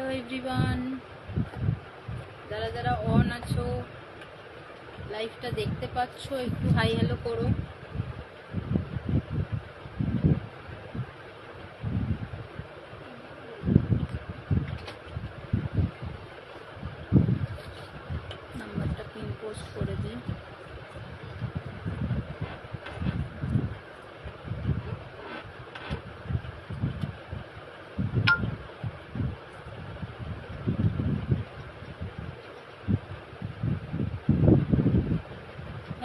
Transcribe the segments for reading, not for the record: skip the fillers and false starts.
Hello everyone, যারা যারা on আছো, লাইভটা দেখতে পাচ্ছো, একটু হাই হ্যালো করো। নাম্বারটা পিন পোস্ট করে দিই।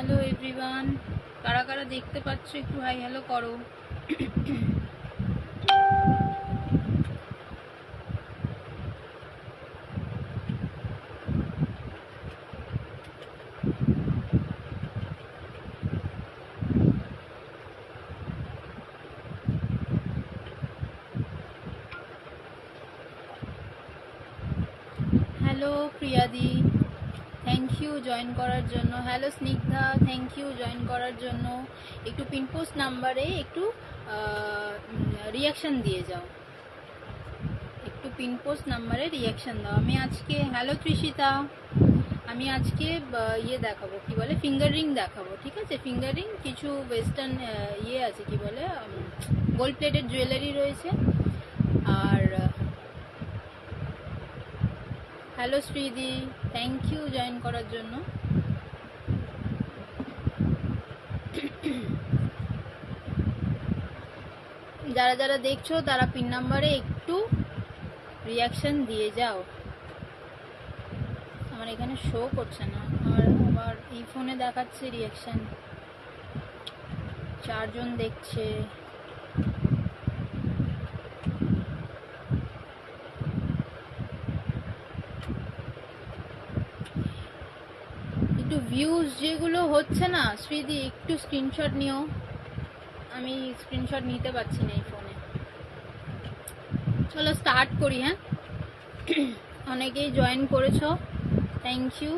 হ্যালো এভরিওয়ান, কারা কারা দেখতে পাচ্ছো একটু হাই হ্যালো করো। হ্যালো প্রিয়াদি, থ্যাংক ইউ জয়েন করার জন্য। Hello Snigdha, thank you join করার জন্য। একটু পিনপোস্ট নাম্বারে একটু রিয়াকশন দিয়ে যাও, একটু পিনপোস্ট নাম্বারে রিয়াকশন দাও। আমি আজকে, হ্যালো ত্রিশিতা, আমি আজকে ইয়ে দেখাবো, কি বলে, ফিঙ্গার রিং দেখাবো, ঠিক আছে? ফিঙ্গার রিং কিছু ওয়েস্টার্ন ইয়ে আছে, কি বলে, গোল্ড প্লেটেড জুয়েলারি রয়েছে। আর হ্যালো শ্রীদি, থ্যাংক ইউ জয়েন করার জন্য। যারা যারা দেখছো তারা পিন নাম্বারে একটু রিয়াকশন দিয়ে যাও। আমার এখানে শো করছে না, আমার এই ফোনে দেখাচ্ছে রিয়াকশন, 4 জন দেখছে। একটু ভিউজ যেগুলো হচ্ছে না শ্রীদি, একটু স্ক্রিনশট নিও। আমি স্ক্রিনশট নিতে পারছি না এই ফোনে। চলো স্টার্ট করি। হ্যাঁ, অনেকেই জয়েন করেছো, থ্যাংক ইউ।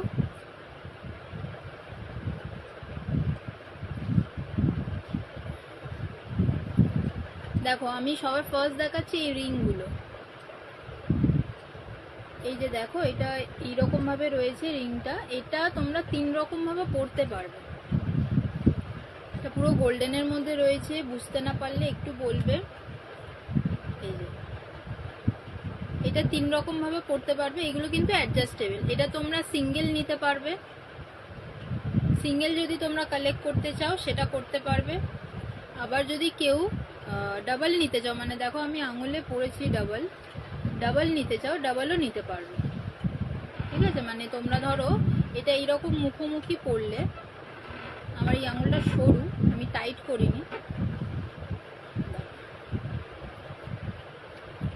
দেখো, আমি সবার ফার্স্ট দেখাচ্ছি এই রিংগুলো। এই যে দেখো, এটা এইরকম ভাবে রয়েছে রিংটা। এটা তোমরা 3 রকম ভাবে পরতে পারবে। এটা পুরো গোল্ডেনের মধ্যে রয়েছে, বুঝতে না পারলে একটু বলবে। এই যে এটা 3 রকম ভাবে পরতে পারবে। এগুলো কিন্তু অ্যাডজাস্টেবল। এটা তোমরা সিঙ্গেল নিতে পারবে, সিঙ্গেল যদি তোমরা কালেক্ট করতে চাও সেটা করতে পারবে। আবার যদি কেউ ডাবল নিতে চাও, মানে দেখো আমি আঙুলে পরেছি ডাবল, ডাবল নিতে চাও ডাবলও নিতে পারবে, ঠিক আছে? মানে তোমরা ধরো এটা এইরকম মুখোমুখি পড়লে, আমার এই আঙুলটা সরু, আমি টাইট করিনি,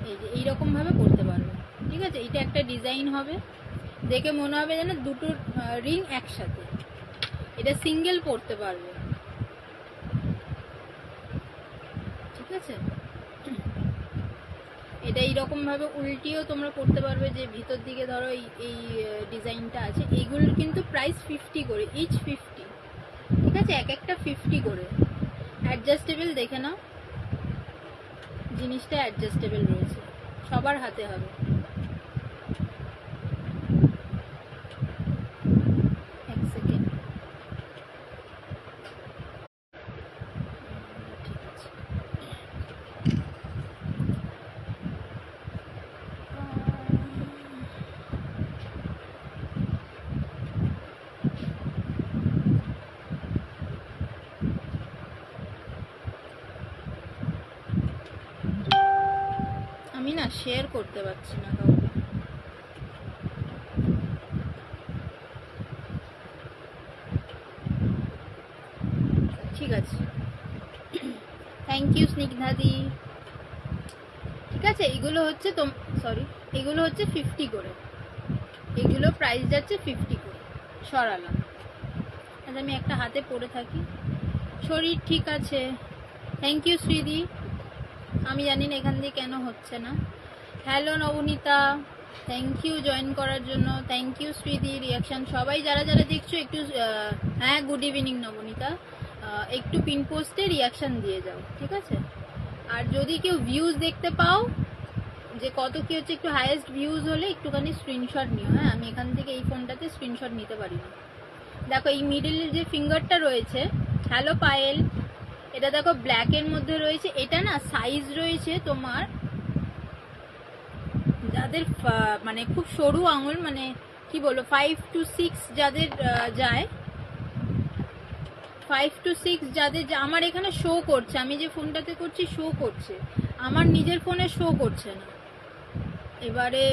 এই যে এইরকম ভাবে পড়তে পারবে, ঠিক আছে? এটা একটা ডিজাইন হবে, দেখে মনে হবে যেন দুটো রিং একসাথে। এটা সিঙ্গেল পড়তে পারবে, ঠিক আছে? এটা এইরকম ভাবে উল্টিয়েও তোমরা করতে পারবে, যে ভিতর দিকে ধরো এই ডিজাইনটা আছে। এইগুলোর কিন্তু প্রাইস 50 করে, ইচ 50, ঠিক আছে? এক একটা 50 করে। অ্যাডজাস্টেবল, দেখে নাও, জিনিসটা অ্যাডজাস্টেবল রয়েছে, সবার হাতে হবে। এক সেকেন্ড, ঠিক আছে। আমি না শেয়ার করতে পারছি না কাউকে। ঠিক আছে, থ্যাংক ইউ স্নিগ্ধাদি। ঠিক আছে, এগুলো হচ্ছে সরি, এগুলো হচ্ছে 50 করে, এগুলো প্রাইস যাচ্ছে 50 করে। সরালাম। আচ্ছা, আমি একটা হাতে পরে থাকি, শরীর ঠিক আছে। থ্যাংক ইউ শ্রীদি। আমি জানি না এখান দিয়ে কেন হচ্ছে না। Hello Nabanita, thank you join করার জন্য। থ্যাংক ইউ শ্রীদি, রিয়াকশন। সবাই যারা যারা দেখছো একটু, হ্যাঁ গুড ইভিনিং নবনীতা, একটু পিন পোস্টে রিয়াকশন দিয়ে যাও, ঠিক আছে? আর যদি কেউ ভিউজ দেখতে পাও, যে কত কি হচ্ছে, একটু হাইয়েস্ট ভিউজ হলে একটুখানি স্ক্রিনশট নিও। হ্যাঁ, আমি এখান থেকে এই ফোনটাতে স্ক্রিনশট নিতে পারি না। দেখো এই মিডিলের যে ফিঙ্গারটা রয়েছে, হ্যালো পায়েল, এটা দেখো ব্ল্যাকের মধ্যে রয়েছে। এটা না সাইজ রয়েছে তোমার, যাদের মানে খুব সরু আঙুল, মানে কি বলবো 5 to 6 যাদের যায়, 5 to 6 যাদের, আমার এখানে শো করছে, আমি যে ফোনটাতে করছি শো করছে, আমার নিজের ফোনে শো করছে না। এবারে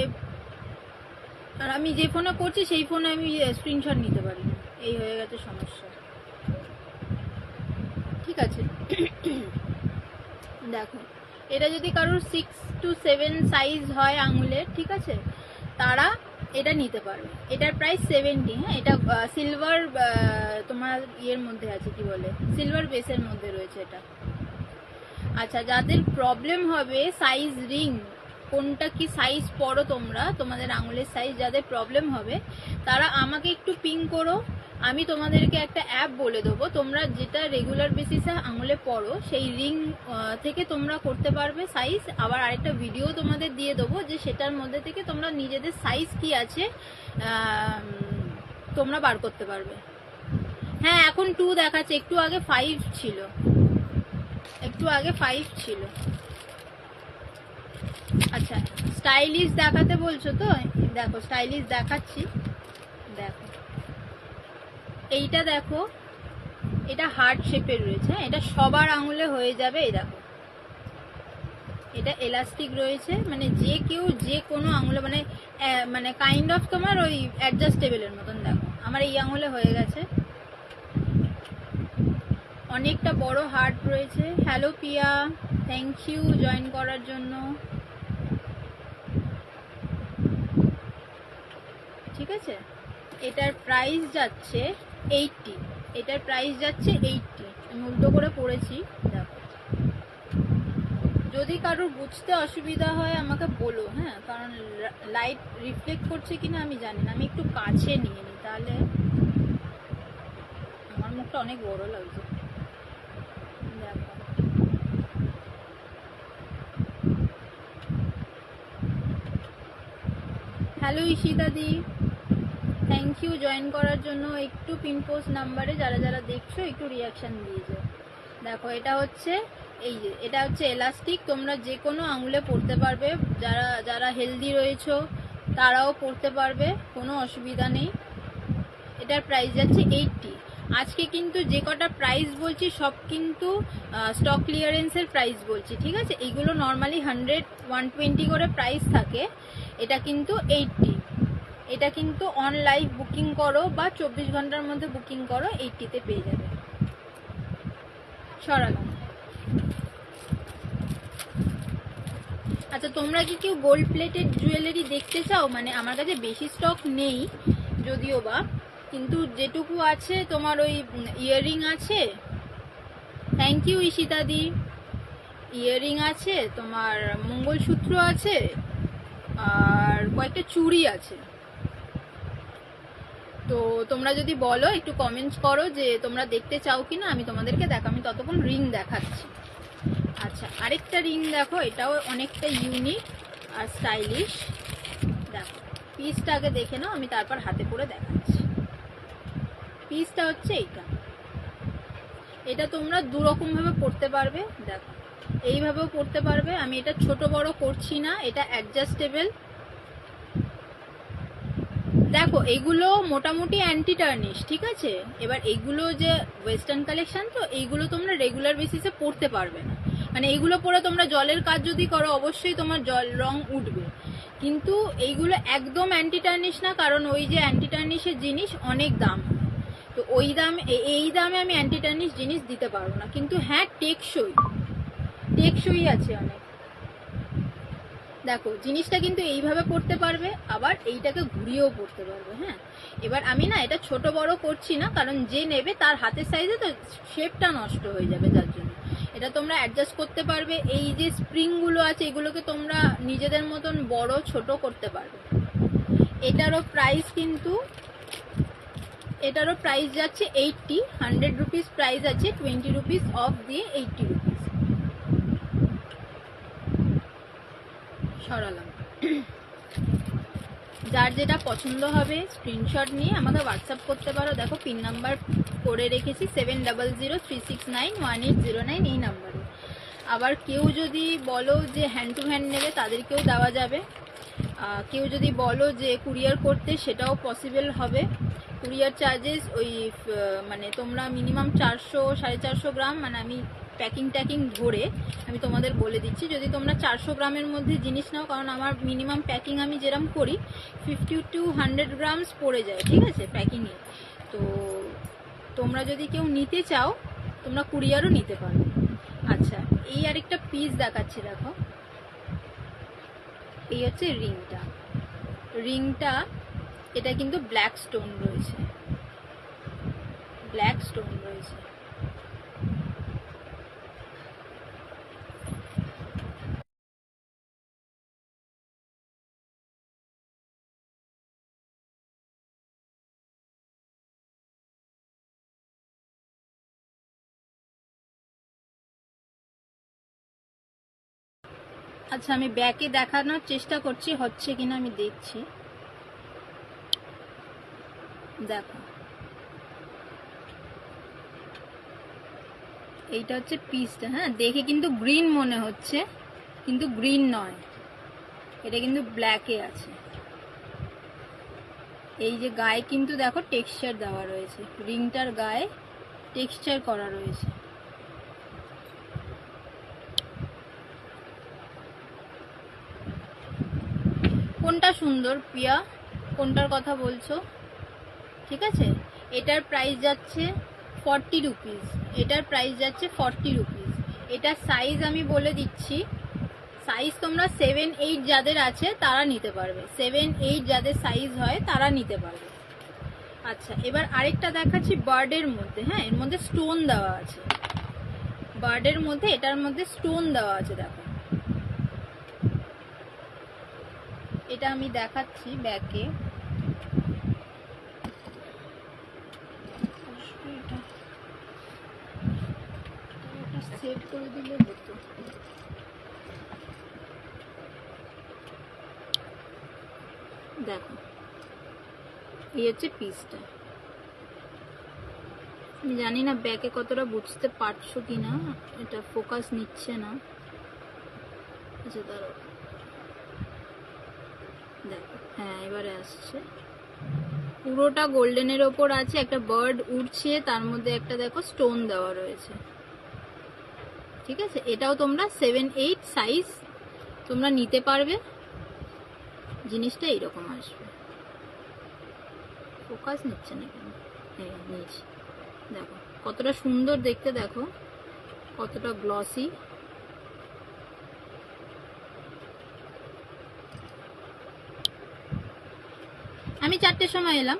আর আমি যে ফোনে করছি সেই ফোনে আমি স্ক্রিনশট নিতে পারি না, এই হয়ে গেছে সমস্যা। ঠিক আছে, দেখো এটা যদি কারোর 6 to 7 সাইজ হয় আঙুলের, ঠিক আছে, তারা এটা নিতে পারবে। এটার প্রাইস 70। হ্যাঁ, এটা সিলভার তোমার ইয়ের মধ্যে আছে, কি বলে, সিলভার বেসের মধ্যে রয়েছে এটা। আচ্ছা, যাদের প্রবলেম হবে সাইজ রিং, কোনটা কি সাইজ পড়ো তোমরা, তোমাদের আঙুলের সাইজ যাদের প্রবলেম হবে, তারা আমাকে একটু পিং করো, আমি তোমাদেরকে একটা অ্যাপ বলে দেবো, তোমরা যেটা রেগুলার বেসিসে আঙুলে পড়ো সেই রিং থেকে তোমরা করতে পারবে সাইজ। আবার আরেকটা ভিডিও তোমাদের দিয়ে দেবো, যে সেটার মধ্যে থেকে তোমরা নিজেদের সাইজ কি আছে তোমরা বার করতে পারবে। হ্যাঁ, এখন 2 দেখাচ্ছে, একটু আগে 5 ছিল, একটু আগে 5 ছিল। আচ্ছা, স্টাইলিশ দেখাতে বলছো তো, দেখো স্টাইলিশ দেখাচ্ছি। দেখো এইটা, দেখো এটা হার্ট শেপের রয়েছে, এটা সবার আঙুলে হয়ে যাবে। এই দেখো এটা এলাস্টিক রয়েছে, মানে যে কেউ যে কোনো আঙুলে, মানে মানে কাইন্ড অফ তোমার ওই অ্যাডজাস্টেবলের মতন। দেখো আমার এই আঙুলে হয়ে গেছে, অনেকটা বড় হার্ট রয়েছে। Hello Piya, thank you join করার জন্য। ঠিক আছে, এটার প্রাইস যাচ্ছে 80, এটার প্রাইস যাচ্ছে 80। আমি উল্টো করে পড়েছি, দেখো। যদি কারোর বুঝতে অসুবিধা হয় আমাকে বলো, হ্যাঁ, কারণ লাইট রিফ্লেক্ট করছে কিনা আমি জানি না। আমি একটু কাছে নিয়ে নিই, তাহলে আমার মুখটা অনেক বড় লাগছে। দেখো হ্যালো ঈশিতাদি, থ্যাংক ইউ জয়েন করার জন্য। একটু পিন পোস্ট নাম্বারে যারা যারা দেখছো একটু রিয়াকশান দিয়ে যাও। দেখো এটা হচ্ছে, এই যে এটা হচ্ছে এলাস্টিক, তোমরা যে কোনো আঙুলে পরতে পারবে, যারা যারা হেলদি রয়েছো তারাও পরতে পারবে, কোনো অসুবিধা নেই। এটার প্রাইস যাচ্ছে 80। আজকে কিন্তু যে কটা প্রাইস বলছি সব কিন্তু স্টক ক্লিয়ারেন্সের প্রাইস বলছি, ঠিক আছে। এইগুলো নর্মালি 100, 120 করে প্রাইস থাকে, এটা কিন্তু 80। এটা কিন্তু অন লাইভ বুকিং করো বা 24 ঘন্টার মধ্যে বুকিং করো, 80-তে পেয়ে যাবে। সরালাম। আচ্ছা, তোমরা কি কেউ গোল্ড প্লেটেড জুয়েলারি দেখতে চাও? মানে আমার কাছে বেশি স্টক নেই যদিও বা, কিন্তু যেটুকু আছে তোমার ওই ইয়াররিং আছে, থ্যাংক ইউ ঈশিতাদি, ইয়াররিং আছে, তোমার মঙ্গলসূত্র আছে, আর কয়েকটা চুড়ি আছে। তো তোমরা যদি বলো, একটু কমেন্টস করো যে তোমরা দেখতে চাও কিনা, আমি তোমাদেরকে দেখো। আমি ততক্ষণ রিং দেখাচ্ছি। আচ্ছা, আরেকটা রিং দেখো, এটাও অনেকটা ইউনিক আর স্টাইলিশ। দেখো পিসটা আগে দেখে নাও, আমি তারপর হাতে করে দেখাচ্ছি। পিসটা হচ্ছে এইটা, এটা তোমরা দুরকম ভাবে পরতে পারবে। দেখো এইভাবেও পরতে পারবে, আমি এটা ছোট বড় করছি না, এটা অ্যাডজাস্টেবল। দেখো এগুলো মোটামুটি অ্যান্টি টার্নিশ, ঠিক আছে। এবার এগুলো যে ওয়েস্টার্ন কালেকশন, তো এইগুলো তোমরা রেগুলার বেসিসে পরতে পারবে না। মানে এইগুলো পরে তোমরা জলের কাজ যদি করো অবশ্যই তোমার রং উঠবে, কিন্তু এইগুলো একদম অ্যান্টি টার্নিশ না, কারণ ওই যে অ্যান্টি টার্নিশের জিনিস অনেক দাম, তো ওই দাম, এই দামে আমি অ্যান্টি টার্নিশ জিনিস দিতে পারবো না। কিন্তু হ্যাঁ, টেকসই, টেকসই আছে অনেক। দেখো জিনিসটা কিন্তু এইভাবে পড়তে পারবে, আবার এইটাকে ঘুরিয়েও পড়তে পারবে। হ্যাঁ, এবার আমি না এটা ছোট বড় করছি না, কারণ যে নেবে তার হাতের সাইজে তো শেপটা নষ্ট হয়ে যাবে, যার জন্য এটা তোমরা অ্যাডজাস্ট করতে পারবে। এই যে স্প্রিংগুলো আছে এগুলোকে তোমরা নিজেদের মতন বড় ছোট করতে পারবে। এটারও প্রাইস কিন্তু, এটারও প্রাইস যাচ্ছে 80। 100 রুপিস প্রাইস আছে, 20 রুপিস অফ দিয়ে 80 রুপিস। সরালাম। যার যেটা পছন্দ হবে স্ক্রিনশট নিয়ে আমাকে হোয়াটসঅ্যাপ করতে পারো। দেখো পিন নাম্বার করে রেখেছি 7003691809 এই নাম্বারে। আবার কেউ যদি বলো যে হ্যান্ড টু হ্যান্ড নেবে তাদেরকেও দেওয়া যাবে। কেউ যদি বলো যে কুরিয়ার করতে সেটাও পসিবল হবে। কুরিয়ার চার্জেস ওই মানে তোমরা মিনিমাম 400-450 গ্রাম, মানে আমি প্যাকিং ধরে আমি তোমাদের বলে দিচ্ছি। যদি তোমরা 400 গ্রামের মধ্যে জিনিস নাও, কারণ আমার মিনিমাম প্যাকিং আমি যেরকম করি 50 to 100 গ্রামস পড়ে যায়, ঠিক আছে প্যাকিংয়ে। তো তোমরা যদি কেউ নিতে চাও তোমরা কুরিয়ারও নিতে পারো। আচ্ছা, এই আরেকটা পিস দেখাচ্ছি, দেখো এই হচ্ছে রিংটা। এটা কিন্তু ব্ল্যাক স্টোন রয়েছে। আচ্ছা, আমি ব্যাকে দেখানোর চেষ্টা করছি, হচ্ছে কিনা আমি দেখছি। দেখো এইটা হচ্ছে পিসটা। হ্যাঁ, দেখে কিন্তু গ্রিন মনে হচ্ছে, কিন্তু গ্রিন নয়, এটা কিন্তু ব্ল্যাকে আছে। এই যে গায়ে কিন্তু দেখো টেক্সচার দেওয়া রয়েছে, রিংটার গায়ে টেক্সচার করা রয়েছে। কোনটা সুন্দর পিয়া, কোনটার কথা বলছো? ঠিক আছে, এটার প্রাইস যাচ্ছে 40 রুপিস, এটার প্রাইস যাচ্ছে 40 রুপিস। এটার সাইজ আমি বলে দিচ্ছি, সাইজ তোমরা 7-8 যাদের আছে তারা নিতে পারবে, 7-8 যাদের সাইজ হয় তারা নিতে পারবে। আচ্ছা, এবার আরেকটা দেখাচ্ছি বার্ডের মধ্যে। হ্যাঁ, এর মধ্যে স্টোন দেওয়া আছে, বার্ডের মধ্যে এটার মধ্যে স্টোন দেওয়া আছে। দেখো এটা আমি দেখাচ্ছি ব্যাকে। সেভ করে দিলে হতো। দেখো এই হচ্ছে পিসটা। আমি জানি না ব্যাকে কতটা বুঝতে পারছো কিনা, এটা ফোকাস নিচ্ছে না। আচ্ছা দাঁড়াও, দেখো হ্যাঁ এবারে আসছে। পুরোটা গোল্ডেনের ওপর আছে, একটা বার্ড উড়ছে, তার মধ্যে একটা দেখো স্টোন দেওয়া রয়েছে। ঠিক আছে, এটাও তোমরা 7-8 সাইজ তোমরা নিতে পারবে। জিনিসটা এইরকম আসবে। ফোকাস নিচ্ছে না কেন? হ্যাঁ নিয়েছি। দেখো কতটা সুন্দর দেখতে, দেখো কতটা গ্লসি। আমি 4টের সময় এলাম,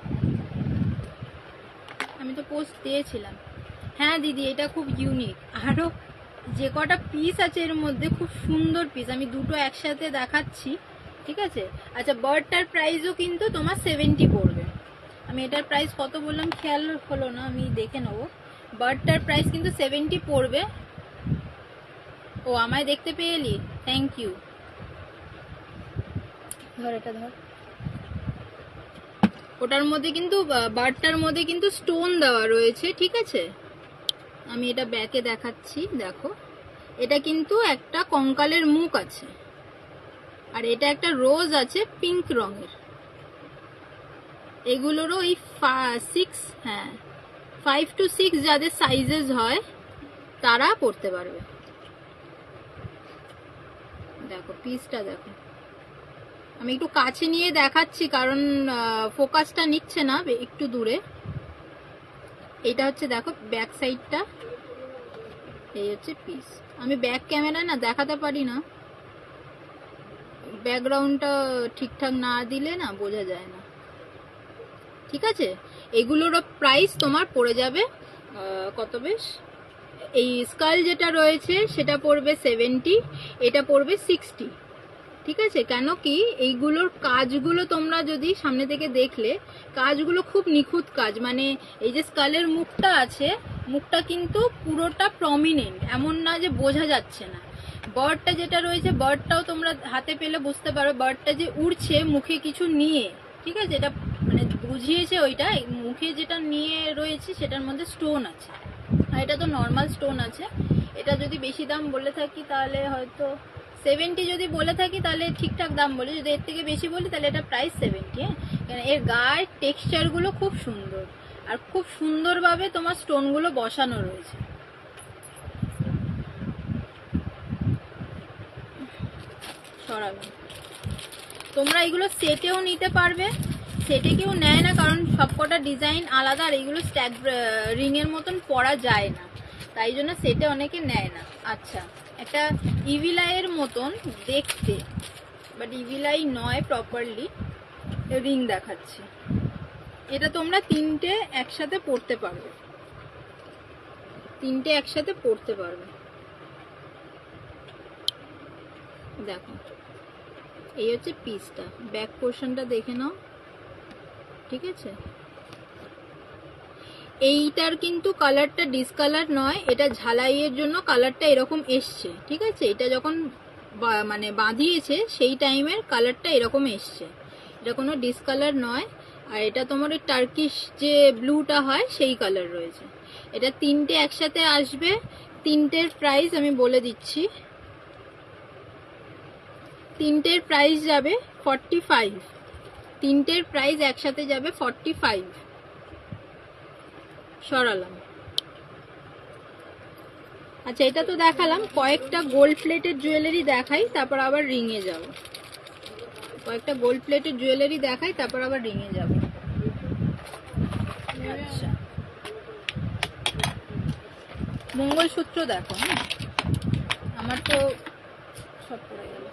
আমি তো পোস্ট দিয়েছিলাম। হ্যাঁ দিদি, এটা খুব ইউনিক। আরো যে কটা পিস আছে এর মধ্যে খুব সুন্দর পিস, আমি দুটো একসাথে দেখাচ্ছি। ঠিক আছে, আচ্ছা বার্ডটার প্রাইসও কিন্তু তোমার 70 পড়বে। আমি এটার প্রাইস কত বললাম খেয়াল হলো না, আমি দেখে নেবো। বার্ডটার প্রাইস কিন্তু 70 পড়বে। ও আমায় দেখতে পেয়ে এলি, থ্যাংক ইউ। ধর এটা ধর। ওটার মধ্যে কিন্তু বার্ডটার মধ্যে কিন্তু স্টোন দেওয়া রয়েছে। ঠিক আছে, আমি এটা ব্যাকে দেখাচ্ছি। দেখো এটা কিন্তু একটা কঙ্কালের মুখ আছে, আর এটা একটা রোজ আছে পিঙ্ক রঙের। এগুলোরও ওই 5 to 6 যাদের সাইজেস হয় তারা পড়তে পারবে। দেখো পিসটা দেখো, আমি একটু কাছে নিয়ে দেখাচ্ছি কারণ ফোকাসটা নিচ্ছে না, একটু দূরে। এটা হচ্ছে দেখো ব্যাক সাইডটা, এই হচ্ছে পিস। আমি ব্যাক ক্যামেরা না দেখাতে পারি না, ব্যাকগ্রাউন্ডটা ঠিকঠাক না দিলে না বোঝা যায় না। ঠিক আছে, এগুলোরও প্রাইস তোমার পড়ে যাবে কত বেশ। এই স্কাল যেটা রয়েছে সেটা পড়বে 70, এটা পড়বে 60। ঠিক আছে, কেন কি এইগুলোর কাজগুলো তোমরা যদি সামনে থেকে দেখলে কাজগুলো খুব নিখুঁত কাজ। মানে এই যে স্কালের মুখটা আছে, মুখটা কিন্তু পুরোটা প্রমিনেন্ট, এমন না যে বোঝা যাচ্ছে না। বার্ডটা যেটা রয়েছে, বার্ডটাও তোমরা হাতে পেলে বুঝতে পারো, বার্ডটা যে উড়ছে মুখে কিছু নিয়ে, ঠিক আছে, এটা মানে বুঝিয়েছে ওইটা, মুখে যেটা নিয়ে রয়েছে সেটার মধ্যে স্টোন আছে, আর এটা তো নর্মাল স্টোন আছে। এটা যদি বেশি দাম বলে থাকি তাহলে হয়তো 70 যদি বলে থাকি তাহলে ঠিকঠাক দাম বলি, যদি এর থেকে বেশি বলি তাহলে এটা প্রাইস 70। হ্যাঁ, কারণ এর গায়ের টেক্সচারগুলো খুব সুন্দর, আর খুব সুন্দরভাবে তোমার স্টোনগুলো বসানো রয়েছে। সরালাম। তোমরা এগুলো সেটেও নিতে পারবে, সেটে কেউ নেয় না কারণ সবকটা ডিজাইন আলাদা, আর এগুলো স্ট্যাক রিং এর মতন পরা যায় না, তাই জন্য সেটে অনেকে নেয় না। আচ্ছা, একটা ইভিলাইয়ের মতন দেখতে, বাট ইভিলাই নয় প্রপারলি, রিং দেখাচ্ছি। এটা তোমরা তিনটে একসাথে পরতে পারবে, তিনটে একসাথে পরতে পারবে। দেখো, এই হচ্ছে পিসটা, ব্যাক পোর্শনটা দেখে নাও, ঠিক আছে। এইটার কিন্তু কালারটা ডিসকালার নয়, এটা ঝালাইয়ের জন্য কালারটা এরকম এসছে, ঠিক আছে। এটা যখন মানে বাঁধিয়েছে সেই টাইমের কালারটা এরকম এসছে, এটা কোনো ডিসকালার নয়। আর এটা তোমার ওই টার্কিশ যে ব্লুটা হয় সেই কালার রয়েছে। এটা তিনটে একসাথে আসবে, তিনটের প্রাইস আমি বলে দিচ্ছি, তিনটের প্রাইস যাবে 45, তিনটের প্রাইস একসাথে যাবে 45। সরালাম। আচ্ছা, এটা তো দেখালাম, কয়েকটা গোল্ড প্লেটের জুয়েলারি দেখাই, তারপর আবার রিংয়ে যাব। কয়েকটা গোল্ড প্লেটের জুয়েলারি দেখাই, তারপর আবার রিংয়ে যাব। আচ্ছা, মঙ্গলসূত্র দেখো। হ্যাঁ, আমার তো সব পড়ে গেল।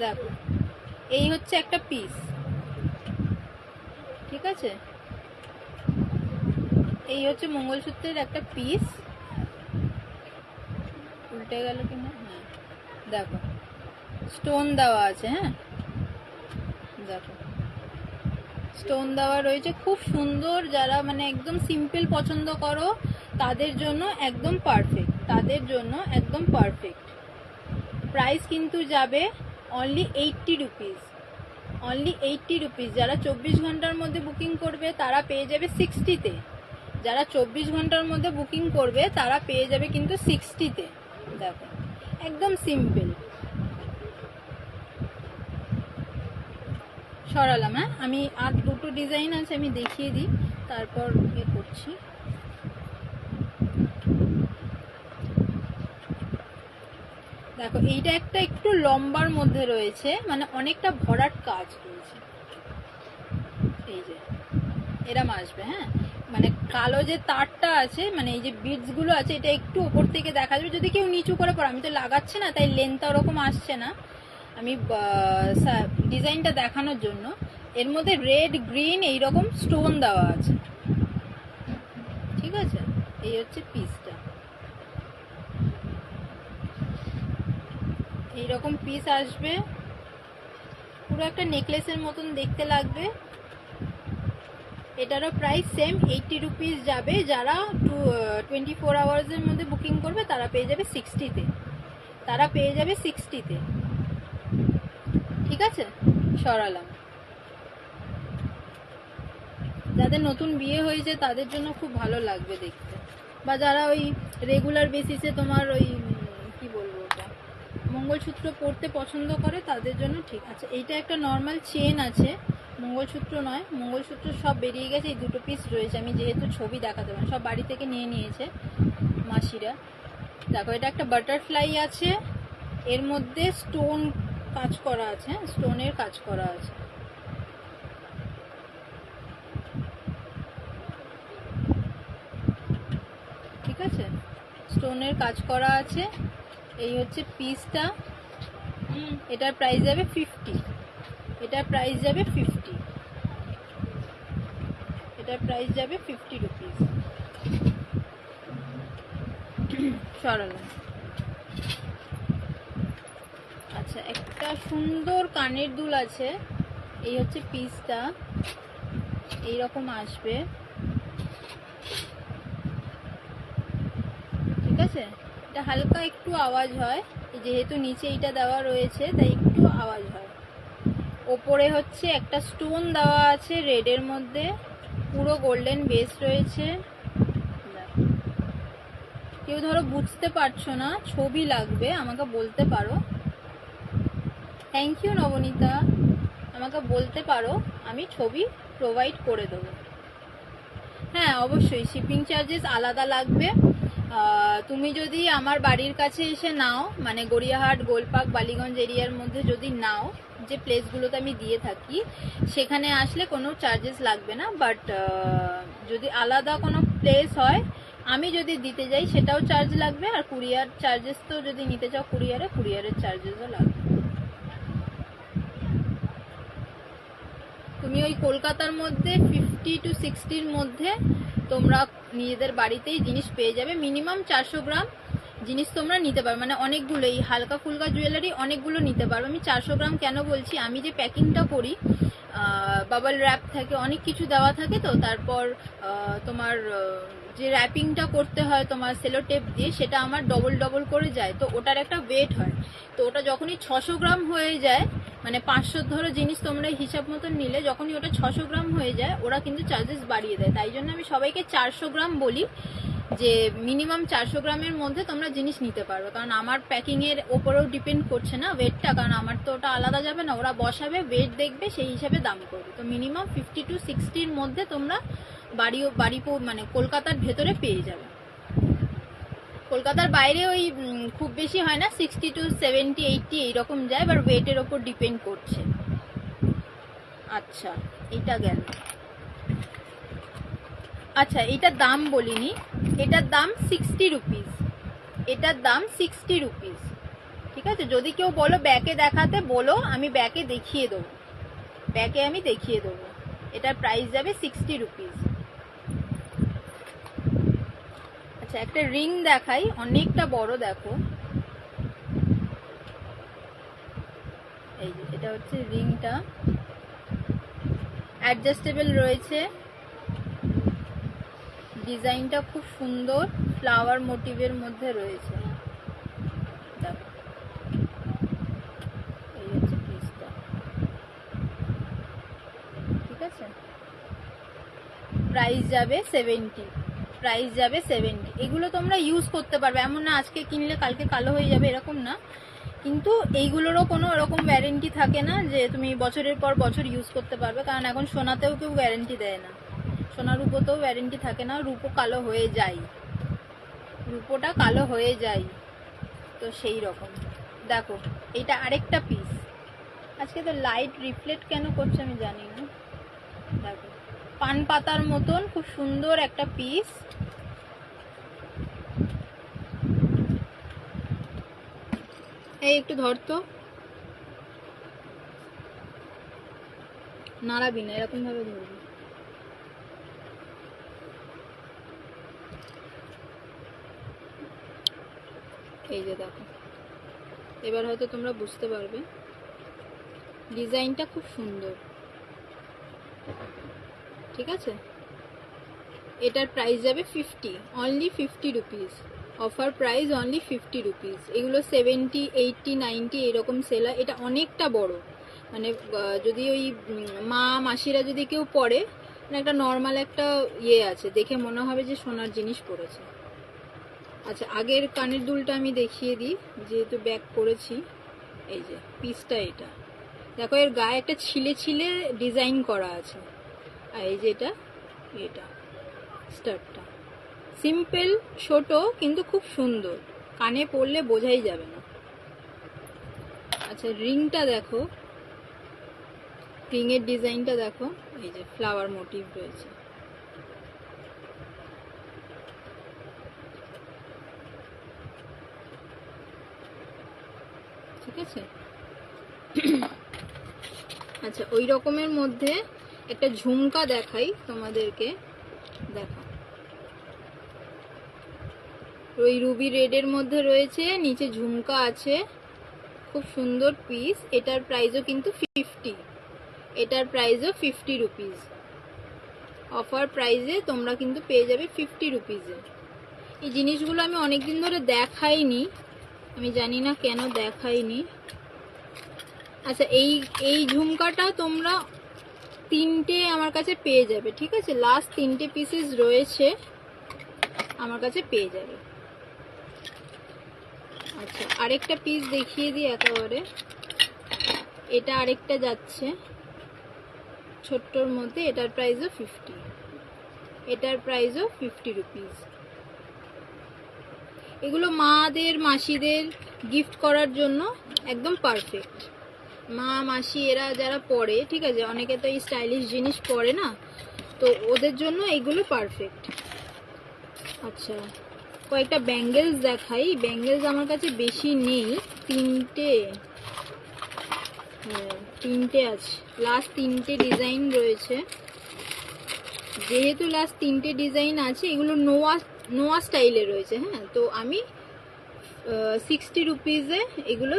দেখো, এই হচ্ছে একটা পিস, ঠিক আছে, এই হচ্ছে মঙ্গলসূত্রের একটা পিস। উল্টে গেল কিনা? হ্যাঁ, দেখো স্টোন দেওয়া আছে। হ্যাঁ, দেখো স্টোন দেওয়া রয়েছে, খুব সুন্দর। যারা মানে একদম সিম্পল পছন্দ করো তাদের জন্য একদম পারফেক্ট, তাদের জন্য একদম পারফেক্ট। প্রাইস কিন্তু যাবে অনলি 80 রুপিস, অনলি 80 রুপিস। যারা 24 ঘন্টার মধ্যে বুকিং করবে তারা পেয়ে যাবে 60-তে, যারা 24 ঘন্টার মধ্যে বুকিং করবে তারা পেয়ে যাবে কিন্তু 60-তে। দেখো একদম সিম্পল। সরালাম। হ্যাঁ, আমি আর দুটো ডিজাইন আছে, আমি দেখিয়ে দিই, তারপর ইয়ে করছি। দেখো, এইটা একটা একটু লম্বার মধ্যে রয়েছে, মানে অনেকটা ভরাট কাজ রয়েছে, এই যে এরম আসবে। হ্যাঁ, মানে কালো যে তারটা আছে, মানে এই যে বিডস গুলো আছে, এটা একটু উপর থেকে দেখা যাবে যদি কেউ নিচু করে পড়ে। আমি তো লাগাচ্ছি না, তাই লেন্থটা ওরকম আসছে না, আমি ডিজাইনটা দেখানোর জন্য। এর মধ্যে রেড গ্রিন এইরকম স্টোন দেওয়া আছে, ঠিক আছে। এই হচ্ছে পিসটা, এইরকম পিস আসবে, পুরো একটা নেকলেসের মতন দেখতে লাগবে। এটারও প্রাইস সেম 80 রুপিস যাবে। যারা 24 আওয়ার্সের মধ্যে বুকিং করবে তারা পেয়ে যাবে 60-তে, তারা পেয়ে যাবে 60-তে, ঠিক আছে। সরালাম। যাদের নতুন বিয়ে হয়েছে তাদের জন্য খুব ভালো লাগবে দেখতে, বা যারা ওই রেগুলার বেসিসে তোমার ওই কি বলবো ওটা মঙ্গলসূত্র পরতে পছন্দ করে তাদের জন্য ঠিক আছে। এইটা একটা নর্মাল চেন আছে, মঙ্গলসূত্র নয়। মঙ্গলসূত্র সব বেরিয়ে গেছে, এই দুটো পিস রয়েছে। আমি যেহেতু ছবি দেখাতে পারি, সব বাড়ি থেকে নিয়ে নিয়েছে মাসিরা। দেখো, এটা একটা বাটারফ্লাই আছে, এর মধ্যে স্টোন কাজ করা আছে। হ্যাঁ, স্টোনের কাজ করা আছে, ঠিক আছে, স্টোনের কাজ করা আছে। এই হচ্ছে পিসটা, এটার প্রাইস যাবে 50, এটার প্রাইস যাবে 50, এটার প্রাইস যাবে 50 রুপিস। সরালাম। আচ্ছা, একটা সুন্দর কানের দুল আছে, এই হচ্ছে পিসটা, এইরকম আসবে, ঠিক আছে। এটা হালকা একটু আওয়াজ হয়, যেহেতু নিচে এটা দেওয়া রয়েছে তাই একটু আওয়াজ হয়। ওপরে হচ্ছে একটা স্টোন দেওয়া আছে রেডের মধ্যে, পুরো গোল্ডেন বেস রয়েছে। কেউ ধরো বুঝতে পারছো না, ছবি লাগবে আমাকে বলতে পারো। থ্যাংক ইউ নবনীতা, আমাকে বলতে পারো, আমি ছবি প্রোভাইড করে দেবো। হ্যাঁ অবশ্যই শিপিং চার্জেস আলাদা লাগবে। তুমি যদি আমার বাড়ির কাছে এসে নাও, মানে গড়িয়াহাট, গোলপাক, বালিগঞ্জ এরিয়ার মধ্যে যদি নাও, যে প্লেসগুলোতে আমি দিয়ে থাকি, সেখানে আসলে কোনো চার্জেস লাগবে না। বাট যদি আলাদা কোনো প্লেস হয়, আমি যদি দিতে যাই সেটাও চার্জ লাগবে। আর কুরিয়ার চার্জেস তো যদি নিতে চাও কুরিয়ারের চার্জেসও লাগবে। তুমি ওই কলকাতার মধ্যে 50 to 60-র মধ্যে তোমরা নিজেদের বাড়িতেই জিনিস পেয়ে যাবে। মিনিমাম 400 গ্রাম জিনিস তোমরা নিতে পারো, মানে অনেকগুলো, এই হালকা ফুলকা জুয়েলারি অনেকগুলো নিতে পারো। আমি 400 গ্রাম কেন বলছি, আমি যে প্যাকিংটা করি, বাবল র্যাপ থাকে, অনেক কিছু দেওয়া থাকে, তো তারপর তোমার যে র্যাপিংটা করতে হয় তোমার সেলো টেপ দিয়ে, সেটা আমার ডবল করে যায়, তো ওটার একটা ওয়েট হয়। তো ওটা যখনই 600 গ্রাম হয়ে যায়, মানে 500 ধরো জিনিস তোমরা হিসাব মতন নিলে, যখনই ওটা 600 গ্রাম হয়ে যায় ওরা কিন্তু চার্জেস বাড়িয়ে দেয়। তাই জন্য আমি সবাইকে 400 গ্রাম বলি, যে মিনিমাম 400 গ্রামের মধ্যে তোমরা জিনিস নিতে পারো। কারণ আমার প্যাকিংয়ের ওপরেও ডিপেন্ড করছে না ওয়েটটা, কারণ আমার তো ওটা আলাদা যাবে না, ওরা বসাবে, ওয়েট দেখবে, সেই হিসাবে দাম করবে। তো মিনিমাম 50 to 60-র মধ্যে তোমরা বাড়ি মানে কলকাতার ভেতরে পেয়ে যাবে। কলকাতার বাইরে ওই খুব বেশি হয় না, 60 to 70, 80 এইরকম যায়, এবার ওয়েটের ওপর ডিপেন্ড করছে। আচ্ছা এটা গেল। আচ্ছা এটার দাম বলিনি, এটার দাম 60 রুপিস, এটার দাম 60 রুপিস। ঠিক আছে, যদি কেউ বলো ব্যাকে দেখাতে বলো, আমি ব্যাকে দেখিয়ে দেবো, ব্যাকে আমি দেখিয়ে দেবো। এটার প্রাইস যাবে 60 রুপিস। আচ্ছা একটা রিং দেখাই, অনেকটা বড়, দেখো এই যে এটা হচ্ছে রিংটা, অ্যাডজাস্টেবল রয়েছে, ডিজাইনটা খুব সুন্দর, ফ্লাওয়ার মোটিভের মধ্যে রয়েছে। দেখো এই হচ্ছে পিসটা, ঠিক আছে। প্রাইস যাবে 70, প্রাইস যাবে 70। এগুলো তোমরা ইউজ করতে পারবে, এমন না আজকে কিনলে কালকে কালো হয়ে যাবে, এরকম না। কিন্তু এইগুলোরও কোনো এরকম ওয়ারেন্টি থাকে না যে তুমি বছরের পর বছর ইউজ করতে পারবে, কারণ এখন সোনাতেও কেউ ওয়ারেন্টি দেয় না, সোনার রূপোতেও ওয়ারেন্টি থাকে না, রূপো কালো হয়ে যায়, রূপোটা কালো হয়ে যায়, তো সেই রকম। দেখো এটা আরেকটা পিস, আজকে তো লাইট রিফ্লেক্ট কেন করছে আমি জানি না। দেখো পান পাতার মতন খুব সুন্দর একটা পিস, এই একটু ধরতো, নাড়াবি না, এরকম ভাবে ধরবি। এই যে দেখো, এবার হয়তো তোমরা বুঝতে পারবে, ডিজাইনটা খুব সুন্দর, ঠিক আছে। এটার প্রাইস যাবে 50, only 50 rupees, offer price only 50 rupees. এগুলো 70, 80, 90 এরকম সেল হয়। এটা অনেকটা বড়, মানে যদি ওই মা মাসিরা যদি কেউ পরে, মানে একটা নর্মাল একটা ইয়ে আছে, দেখে মনে হবে যে সোনার জিনিস পরেছে। আচ্ছা আগের কানের দুলটা আমি দেখিয়ে দিই, যেহেতু ব্যাক করেছি। এই যে পিসটা, এটা দেখো, এর গায়ে একটা ছিলে ছিলে ডিজাইন করা আছে, আর এই যে এটা স্টারটা সিম্পল ছোট কিন্তু খুব সুন্দর, কানে পরলে বোঝাই যাবে না। আচ্ছা রিংটা দেখো, রিংয়ের ডিজাইনটা দেখো, এই যে ফ্লাওয়ার মোটিভ রয়েছে, ঠিক আছে। আচ্ছা ওই রকমের মধ্যে একটা ঝুমকা দেখাই তোমাদেরকে, দেখো ওই রুবি রেডের মধ্যে রয়েছে, নিচে ঝুমকা আছে, খুব সুন্দর পিস। এটার প্রাইসও কিন্তু 50, এটার প্রাইসও 50 রুপিস, অফার প্রাইসে তোমরা কিন্তু পেয়ে যাবে 50 রুপিসে। এই জিনিসগুলো আমি অনেকদিন ধরে দেখাইনি, আমি জানি না কেন দেখাইনি। আচ্ছা, এই ঝুমকাটা তোমরা 3টে আমার কাছে পেয়ে যাবে, ঠিক আছে? লাস্ট 3টে পিসেস রয়েছে, আমার কাছে পেয়ে যাবে। আচ্ছা, আরেকটা পিস দেখিয়ে দিই একেবারে। এটা আরেকটা যাচ্ছে ছোট্টর মধ্যে, এটার প্রাইসও 50, এটার প্রাইসও 50 রুপিস। এগুলো মাদের মাসিদের গিফট করার জন্য একদম পারফেক্ট। মা মাসি এরা যারা পরে, ঠিক আছে, অনেকে তো এই স্টাইলিশ জিনিস পরে না, তো ওদের জন্য এগুলো পারফেক্ট। আচ্ছা, কয়েকটা ব্যাঙ্গেলস দেখাই। ব্যাঙ্গেলস আমার কাছে বেশি নেই, 3টে, হ্যাঁ 3টে আছে। লাস্ট 3টে ডিজাইন রয়েছে। যেহেতু লাস্ট 3টে ডিজাইন আছে, এগুলো নোয়া স্টাইলে রয়েছে। হ্যাঁ, তো আমি 60 রুপিসে এগুলো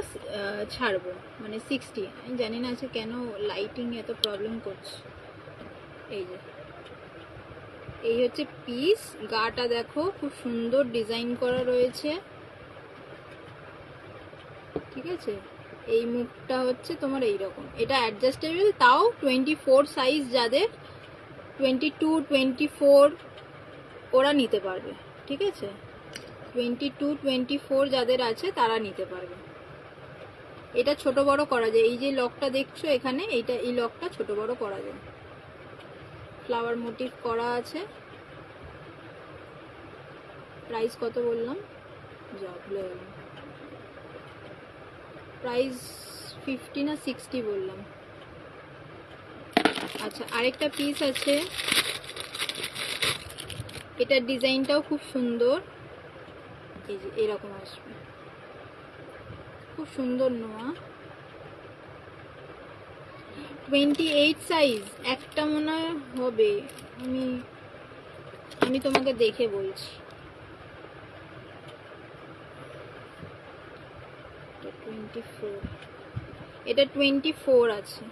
ছাড়বো, মানে 60। আমি জানি না আছে কেন লাইটিং এত প্রবলেম করছে। এই যে এই হচ্ছে পিস, গাটা দেখো খুব সুন্দর ডিজাইন করা রয়েছে, ঠিক আছে? এই মুখটা হচ্ছে তোমার এইরকম, এটা অ্যাডজাস্টেবল, তাও 24 সাইজ যাদের, 22, 24 ওরা নিতে পারবে, ঠিক আছে? 22, 24 যাদের আছে তারা নিতে পারবে। এটা ছোট বড় করা যায়, এই যে লকটা দেখছো এখানে, এই লকটা ছোট বড় করা যায়। ফ্লাওয়ার মোটিভ করা আছে। প্রাইস কত বললাম, যা ভুলে গেলাম। প্রাইস 50 না 60 বললাম। আচ্ছা, আরেকটা পিস আছে, এটার ডিজাইনটাও খুব সুন্দর। এই যে এরকম আসবে, খুব সুন্দর নোয়া। 28 সাইজ একটা মনে হয় হবে, আমি তোমাকে দেখে বলছি। 24, এটা 24 আছে,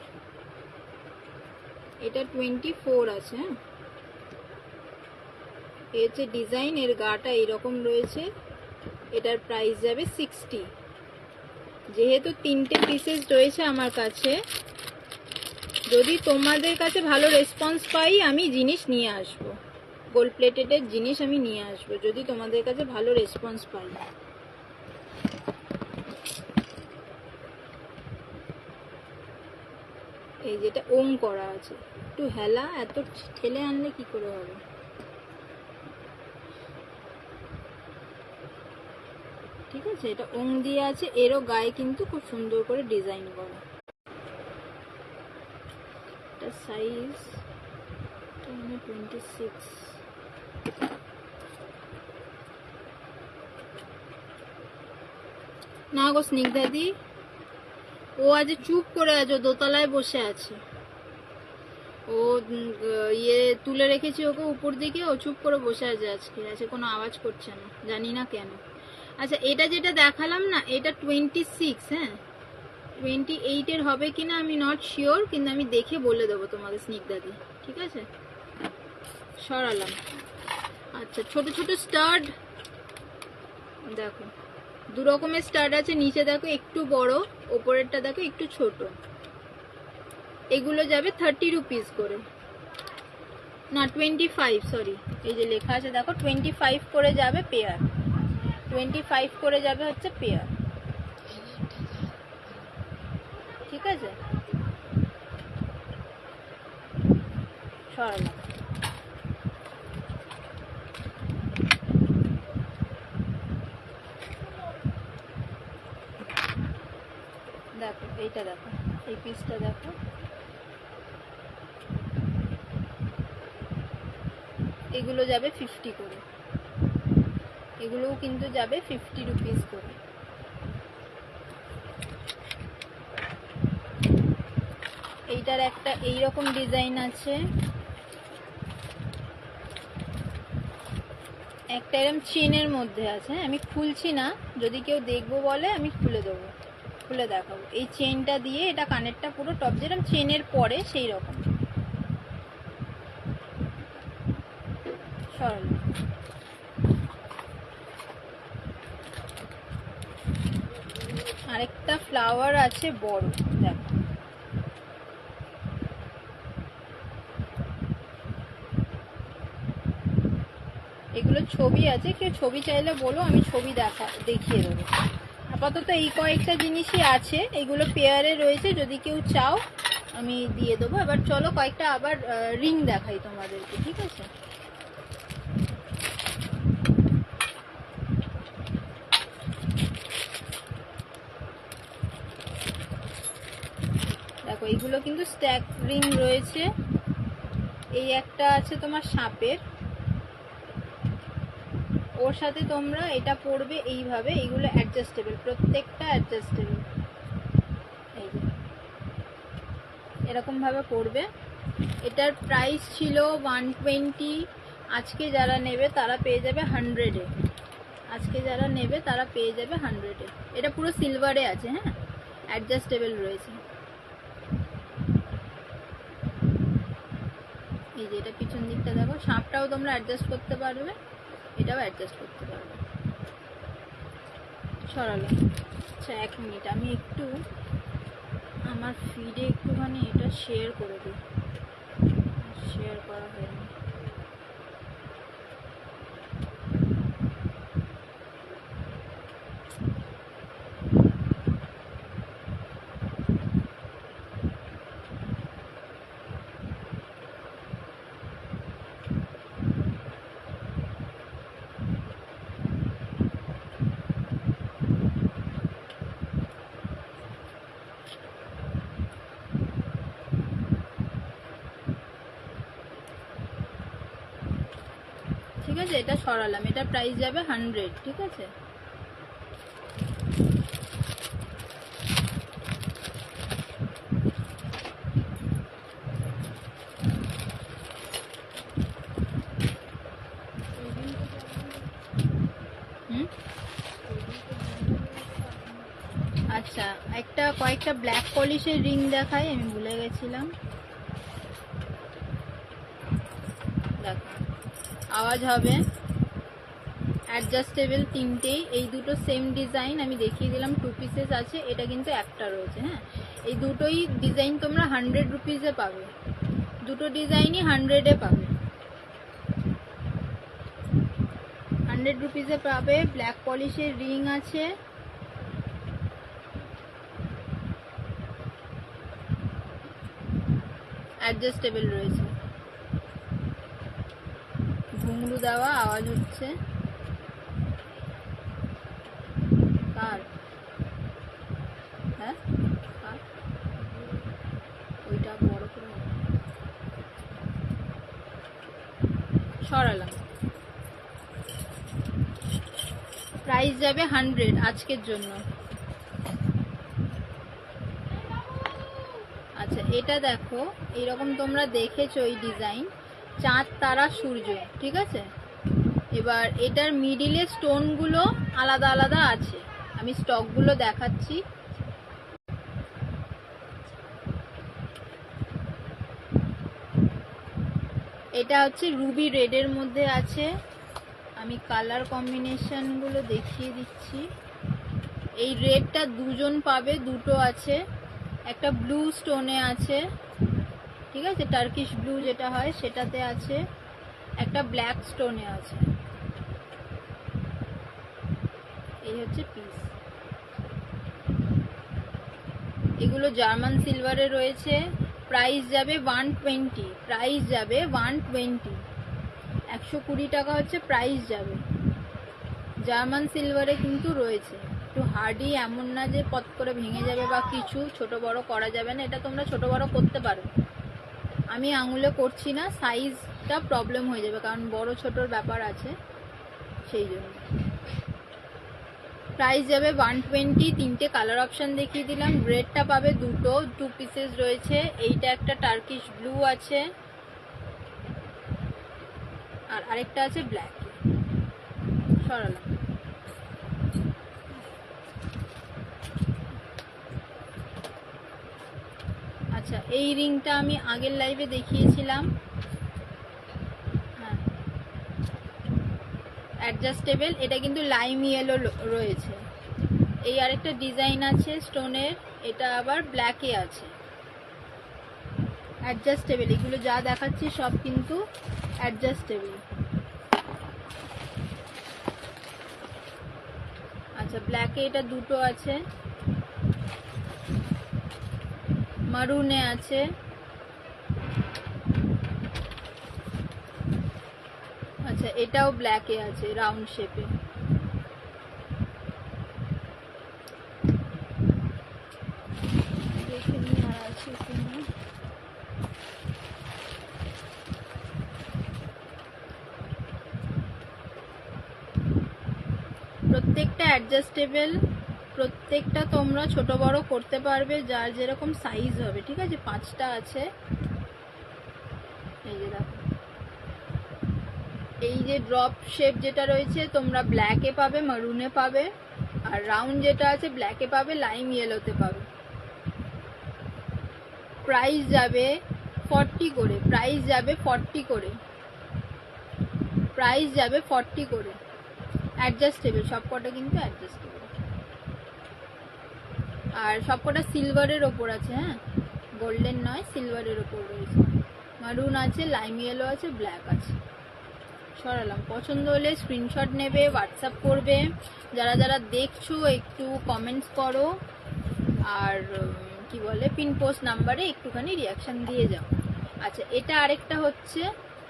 এটা 24 আছে। হ্যাঁ, এই হচ্ছে ডিজাইন, এর গাটা এইরকম রয়েছে। এটার প্রাইস যাবে 60। যেহেতু 3টে পিসেস রয়েছে আমার কাছে, যদি তোমাদের কাছে ভালো রেসপন্স পাই আমি জিনিস নিয়ে আসবো, গোল্ড প্লেটেডের জিনিস আমি নিয়ে আসবো যদি তোমাদের কাছে ভালো রেসপন্স পাই। এই যেটা ওম করা আছে, একটু হেলা, এত ঠেলে আনলে কি করে হবে? ঠিক আছে, এটা ওম দিয়ে আছে, এরও গায়ে কিন্তু খুব সুন্দর করে ডিজাইন করা। এটা সাইজ 26। না গো স্নিগ্ধাদি, ও আজ চুপ করে আছে, দোতলায় বসে আছে। ও ইয়ে তুলে রেখেছি ওকে উপর দিকে, ও চুপ করে বসে আছে আজকে, কোনো আওয়াজ করছে না, জানি না কেন। আচ্ছা, এটা যেটা দেখালাম না, এটা 26। হ্যাঁ, 28 এর হবে কিনা আমি নট শিওর, কিন্তু আমি দেখে বলে দেবো তোমাদের স্নিগ্ধাদি, ঠিক আছে? সরালাম। আচ্ছা, ছোট ছোট স্টাড দেখো, 2 রকমের স্টাড আছে। নিচে দেখো একটু বড়, ওপরেরটা দেখো একটু ছোট। এগুলো যাবে 30 রুপিস করে, না 25, সরি, এই যে লেখা আছে দেখো 25 করে যাবে পেয়ার, 25 করে যাবে হচ্ছে পেয়ার, ঠিক আছে? সরালাম। দেখো এইটা, দেখো এই পিসটা দেখো, এগুলো যাবে 50 করে, এগুলোও কিন্তু যাবে 50 রুপিস করে। এইটার একটা এইরকম ডিজাইন আছে, একটা এরকম চেনের মধ্যে আছে। আমি খুলছি না, যদি কেউ দেখবো বলে আমি খুলে দেবো, খুলে দেখাবো। এই চেনটা দিয়ে এটা কানেরটা পুরো টপ, যেরকম চেনের পরে সেই রকম। সরল, ফ্লাওয়ার আছে বড়, দেখো এগুলো ছবি আছে, কেউ ছবি চাইলে বলো, আমি ছবি দেখিয়ে দেবো। আপাতত এই কয়েকটা জিনিসই আছে, এগুলো পেয়ারে রয়েছে, যদি কেউ চাও আমি দিয়ে দেবো। এবার চলো কয়েকটা আবার রিং দেখাই তোমাদেরকে, ঠিক আছে? দেখো এইগুলো কিন্তু স্ট্যাক রিং রয়েছে। এই একটা আছে তোমার সাপের, ওর সাথে তোমরা এটা পরবে এইভাবে, এইগুলো অ্যাডজাস্টেবল, প্রত্যেকটা অ্যাডজাস্টেবল, এই যে এরকম ভাবে পরবে। এটার প্রাইস ছিল 120, আজকে যারা নেবে তারা পেয়ে যাবে 100-এ, আজকে যারা নেবে তারা পেয়ে যাবে 100-এ। এটা পুরো সিলভারে আছে, হ্যাঁ, অ্যাডজাস্টেবল রয়েছে। এই যে এটা পিছন দিকটা দেখো, সাপটাও তোমরা অ্যাডজাস্ট করতে পারবে, এটাও অ্যাডজাস্ট করতে পারবে। সরালো। আচ্ছা 1 মিনিট, আমি একটু আমার ফিডে একটুখানি এটা শেয়ার করে দিই, শেয়ার করা হয়নি। ঠিক আছে, এটা সরালাম, এটা প্রাইস যাবে 100, ঠিক আছে? আচ্ছা কয়েকটা ব্ল্যাক পলিশের রিং দেখাই, আমি ভুলে গেছিলাম। দেখো আওয়াজ হবে, অ্যাডজাস্টেবল তিনটেই, এই দুটো সেম ডিজাইন আমি দেখিয়ে দিলাম, 2 পিসেস আছে, এটা কিন্তু একটা রয়েছে, হ্যাঁ। এই দুটোই ডিজাইন তোমরা 100 রুপিসে পাবে, দুটো ডিজাইনই 100-এ পাবে, 100 রুপিসে পাবে। ব্ল্যাক পলিশের রিং আছে, অ্যাডজাস্টেবল রয়েছে, ঘুঙরু দেওয়া, আওয়াজ হচ্ছে কার? হ্যাঁ কার? ওইটা বড় করে সরালাম। প্রাইস যাবে 100 আজকের জন্য। আচ্ছা এটা দেখো, এরকম তোমরা দেখেছো এই ডিজাইন, চাঁদ তারা সূর্য, ঠিক আছে? এবার এটার মিডিলে স্টোনগুলো আলাদা আলাদা আছে, আমি স্টকগুলো দেখাচ্ছি। এটা হচ্ছে রুবি রেডের মধ্যে আছে, আমি কালার কম্বিনেশনগুলো দেখিয়ে দিচ্ছি। এই রেডটা দুজন পাবে, দুটো আছে, একটা ব্লু স্টোনে আছে, ঠিক আছে, টার্কিশ ব্লু যেটা হয় সেটাতে আছে, একটা ব্ল্যাক স্টোনে আছে। এই হচ্ছে পিস, এগুলো জার্মান সিলভারে রয়েছে। প্রাইস যাবে 120, প্রাইস যাবে 120, 120 টাকা হচ্ছে প্রাইস যাবে। জার্মান সিলভারে কিন্তু রয়েছে, একটু হার্ডি, এমন না যে পট করে ভেঙে যাবে বা কিছু, ছোট বড় করা যাবে না, এটা তোমরা ছোট বড় করতে পারো। আমি আঙুলে করছি না, সাইজটা প্রবলেম হয়ে যাবে, কারণ বড় ছোটর ব্যাপার আছে, সেই জন্য। প্রাইস যাবে 120, তিনটে কালার অপশন দেখিয়ে দিলাম। রেডটা পাবে দুটো, 2 পিসেস রয়েছে, এইটা একটা টার্কিশ ব্লু আছে, আর আরেকটা আছে ব্ল্যাক। সরালাম। আচ্ছা এই রিংটা আমি আগের লাইভে দেখিয়েছিলাম, হ্যাঁ, অ্যাডজাস্টেবল, এটা কিন্তু লাইম ইয়েলো রয়েছে, এই আরেকটা ডিজাইন আছে স্টোনের, এটা আবার ব্ল্যাকে আছে, অ্যাডজাস্টেবল। এগুলো যা দেখাচ্ছি সব কিন্তু অ্যাডজাস্টেবল। আচ্ছা, ব্ল্যাকে এটা দুটো আছে, মারুনে আছে, আচ্ছা এটাও ব্ল্যাকে আছে রাউন্ড শেপে। দেখে নিই আর আছে কিনা। প্রত্যেকটা অ্যাডজাস্টেবল, প্রত্যেকটা তোমরা ছোট বড় করতে পারবে যার যেরকম সাইজ হবে, ঠিক আছে। 5টা আছে, এই যে দেখো, এই যে ড্রপ শেপ যেটা রয়েছে তোমরা ব্ল্যাকে পাবে, মারুনে পাবে, আর রাউন্ড যেটা আছে ব্ল্যাকে পাবে, লাইম ইয়েলোতে পাবে। প্রাইস যাবে 40 করে, প্রাইস যাবে 40 করে, প্রাইস যাবে 40 করে। অ্যাডজাস্টেবল সবকটা, কিন্তু অ্যাডজাস্টেবল, আর সবকটা সিলভারের ওপর আছে, হ্যাঁ গোল্ডেন নয়, সিলভারের ওপর রয়েছে। মারুন আছে, লাইম ইয়েলো আছে, ব্ল্যাক আছে। সরালাম। পছন্দ হলে স্ক্রিনশট নেবে, হোয়াটসঅ্যাপ করবে। যারা যারা দেখছো একটু কমেন্টস করো, আর কি বলে পিন পোস্ট নাম্বারে একটুখানি রিয়াকশন দিয়ে যাও। আচ্ছা, এটা আরেকটা হচ্ছে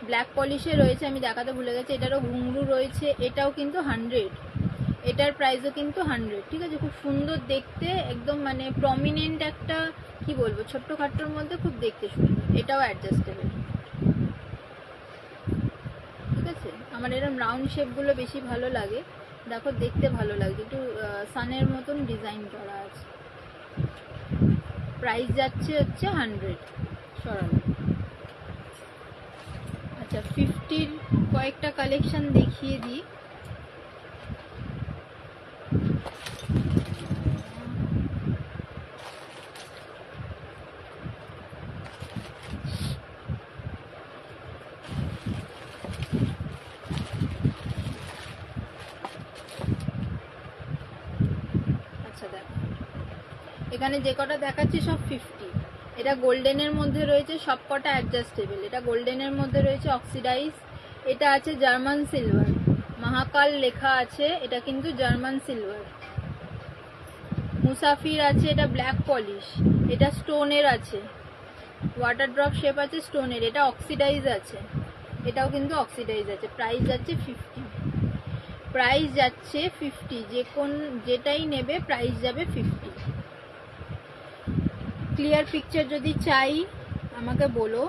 ব্ল্যাক পলিশে রয়েছে, আমি দেখাতে ভুলে গেছি। এটারও ঘুংরু রয়েছে, এটাও কিন্তু 100, এটার প্রাইসও কিন্তু 100, ঠিক আছে। খুব সুন্দর দেখতে, একদম মানে প্রমিনেন্ট একটা, কি বলবো, ছোট্ট খাট্টোর মধ্যে খুব দেখতে সুন্দর। এটাও অ্যাডজাস্টেবল, ঠিক আছে। আমার এরকম রাউন্ড শেপগুলো বেশি ভালো লাগে, দেখো দেখতে ভালো লাগে, একটু সানের মতন ডিজাইন করা আছে। প্রাইস যাচ্ছে হচ্ছে 100। সরানো। আচ্ছা, 50-র কয়েকটা কালেকশন দেখিয়ে দিই। আচ্ছা দেখো, এখানে যে কটা দেখাচ্ছি সব 50। এটা গোল্ডেনের মধ্যে রয়েছে, সব কটা অ্যাডজাস্টেবল। এটা গোল্ডেনের মধ্যে রয়েছে অক্সিডাইজ, এটা আছে জার্মান সিলভার, মহাকাল লেখা আছে, এটা কিন্তু জার্মান সিলভার। মুসাফির আছে, এটা ব্ল্যাক পলিশ, এটা স্টোনের আছে, ওয়াটার ড্রপ শেপ আছে স্টোনের, এটা অক্সিডাইজ আছে, এটাও কিন্তু অক্সিডাইজ আছে। প্রাইস যাচ্ছে 50, প্রাইস যাচ্ছে 50, যেটাই নেবে প্রাইস যাবে 50। ক্লিয়ার পিকচার যদি চাই আমাকে বলো,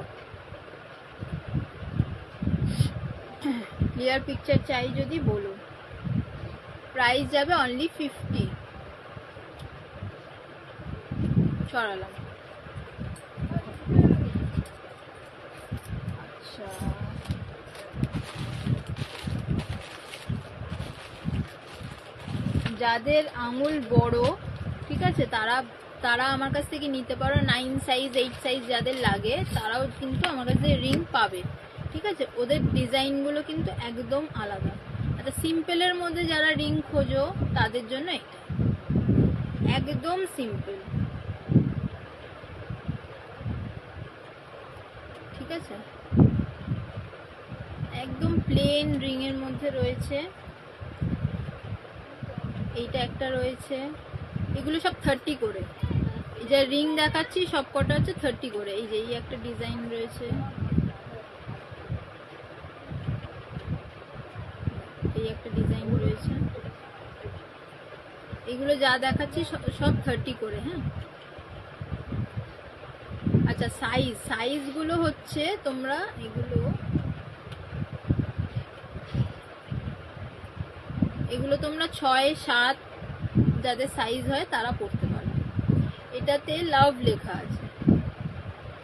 ক্লিয়ার পিকচার চাই যদি বলো। প্রাইস যাবে অনলি 50। সরালাম। আচ্ছা, যাদের আঙুল বড়, ঠিক আছে, তারা আমার কাছ থেকে নিতে পারো। 9 সাইজ 8 সাইজ যাদের লাগে তারাও কিন্তু আমার কাছে রিং পাবে, ঠিক আছে। ওদের ডিজাইনগুলো কিন্তু একদম আলাদা। আচ্ছা, সিম্পলের মধ্যে যারা রিং খোঁজো তাদের জন্য এটা একদম সিম্পল, ঠিক আছে। একদম প্লেন রিং এর মধ্যে রয়েছে, এইটা একটা রয়েছে। এগুলো সব 30 করে। এই যে রিং দেখাচ্ছি সব কটা হচ্ছে 30 করে। এই যে এই একটা ডিজাইন রয়েছে, এই একটা ডিজাইন রয়েছে। এগুলো যা দেখাচ্ছি সব 30 করে, হ্যাঁ। আচ্ছা, সাইজগুলো হচ্ছে তোমরা এগুলো তোমরা 6-7 যাদের সাইজ হয় তারা পড়তে পারো। এটাতে লাভ লেখা আছে,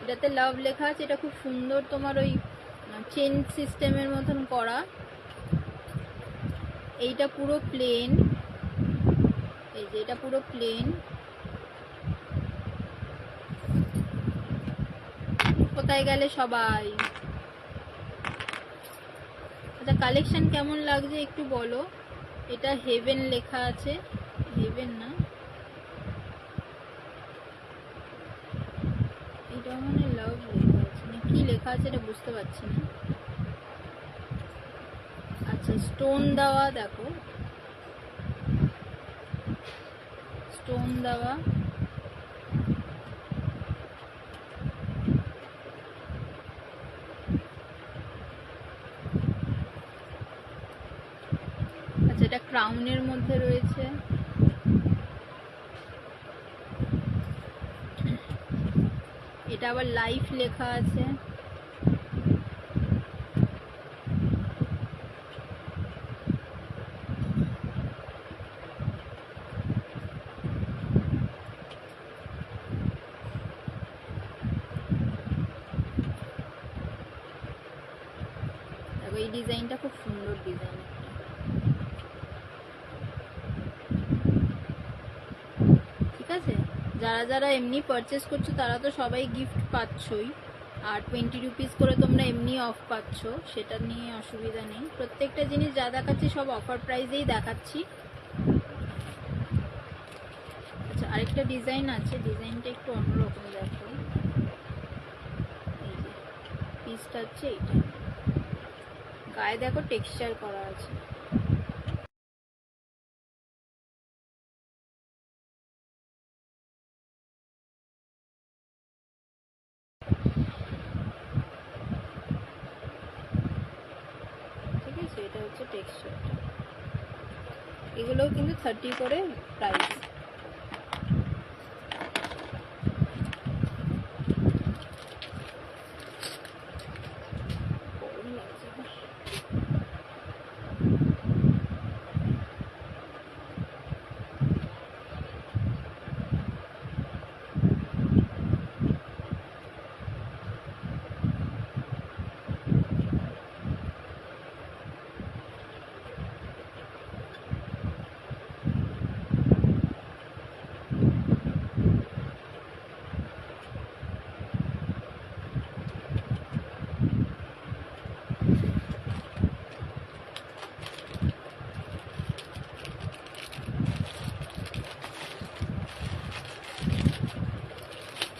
এটাতে লাভ লেখা আছে। এটা খুব সুন্দর, তোমার ওই চেন সিস্টেমের মতন করা। এইটা পুরো প্লেন, এই যে এটা পুরো প্লেন। কোথায় গেলে সবাই? আচ্ছা, কালেকশন কেমন লাগছে একটু বলো। এটা হেভেন লেখা আছে, হেভেন না, এটা মানে লাভ লেখা আছে না, কি লেখা আছে এটা বুঝতে পারছি না। আচ্ছা স্টোন দেওয়া, দেখো স্টোন দেওয়া, আচ্ছা এটা ক্রাউনের মধ্যে রয়েছে, এটা আবার লাইফ লেখা আছে, দেখো এই ডিজাইনটা খুব সুন্দর ডিজাইন। ঠিক আছে, যারা যারা এমনি পারচেস করছো তারা তো সবাই গিফট পাচ্ছই, আর 20 রুপিস করে তোমরা এমনি অফ পাচ্ছ, সেটা নিয়ে অসুবিধা নেই। প্রত্যেকটা জিনিস যা দেখাচ্ছি সব অফার প্রাইসেই দেখাচ্ছি। আচ্ছা আরেকটা ডিজাইন আছে, ডিজাইনটা একটু অন্যরকম, দেখো এই যে পিসটা হচ্ছে এইটা, গায়ে দেখো টেক্সচার করা আছে। ঠিক আছে, এটা হচ্ছে টেক্সচারটা, এগুলোও কিন্তু 30 করে প্রাইস।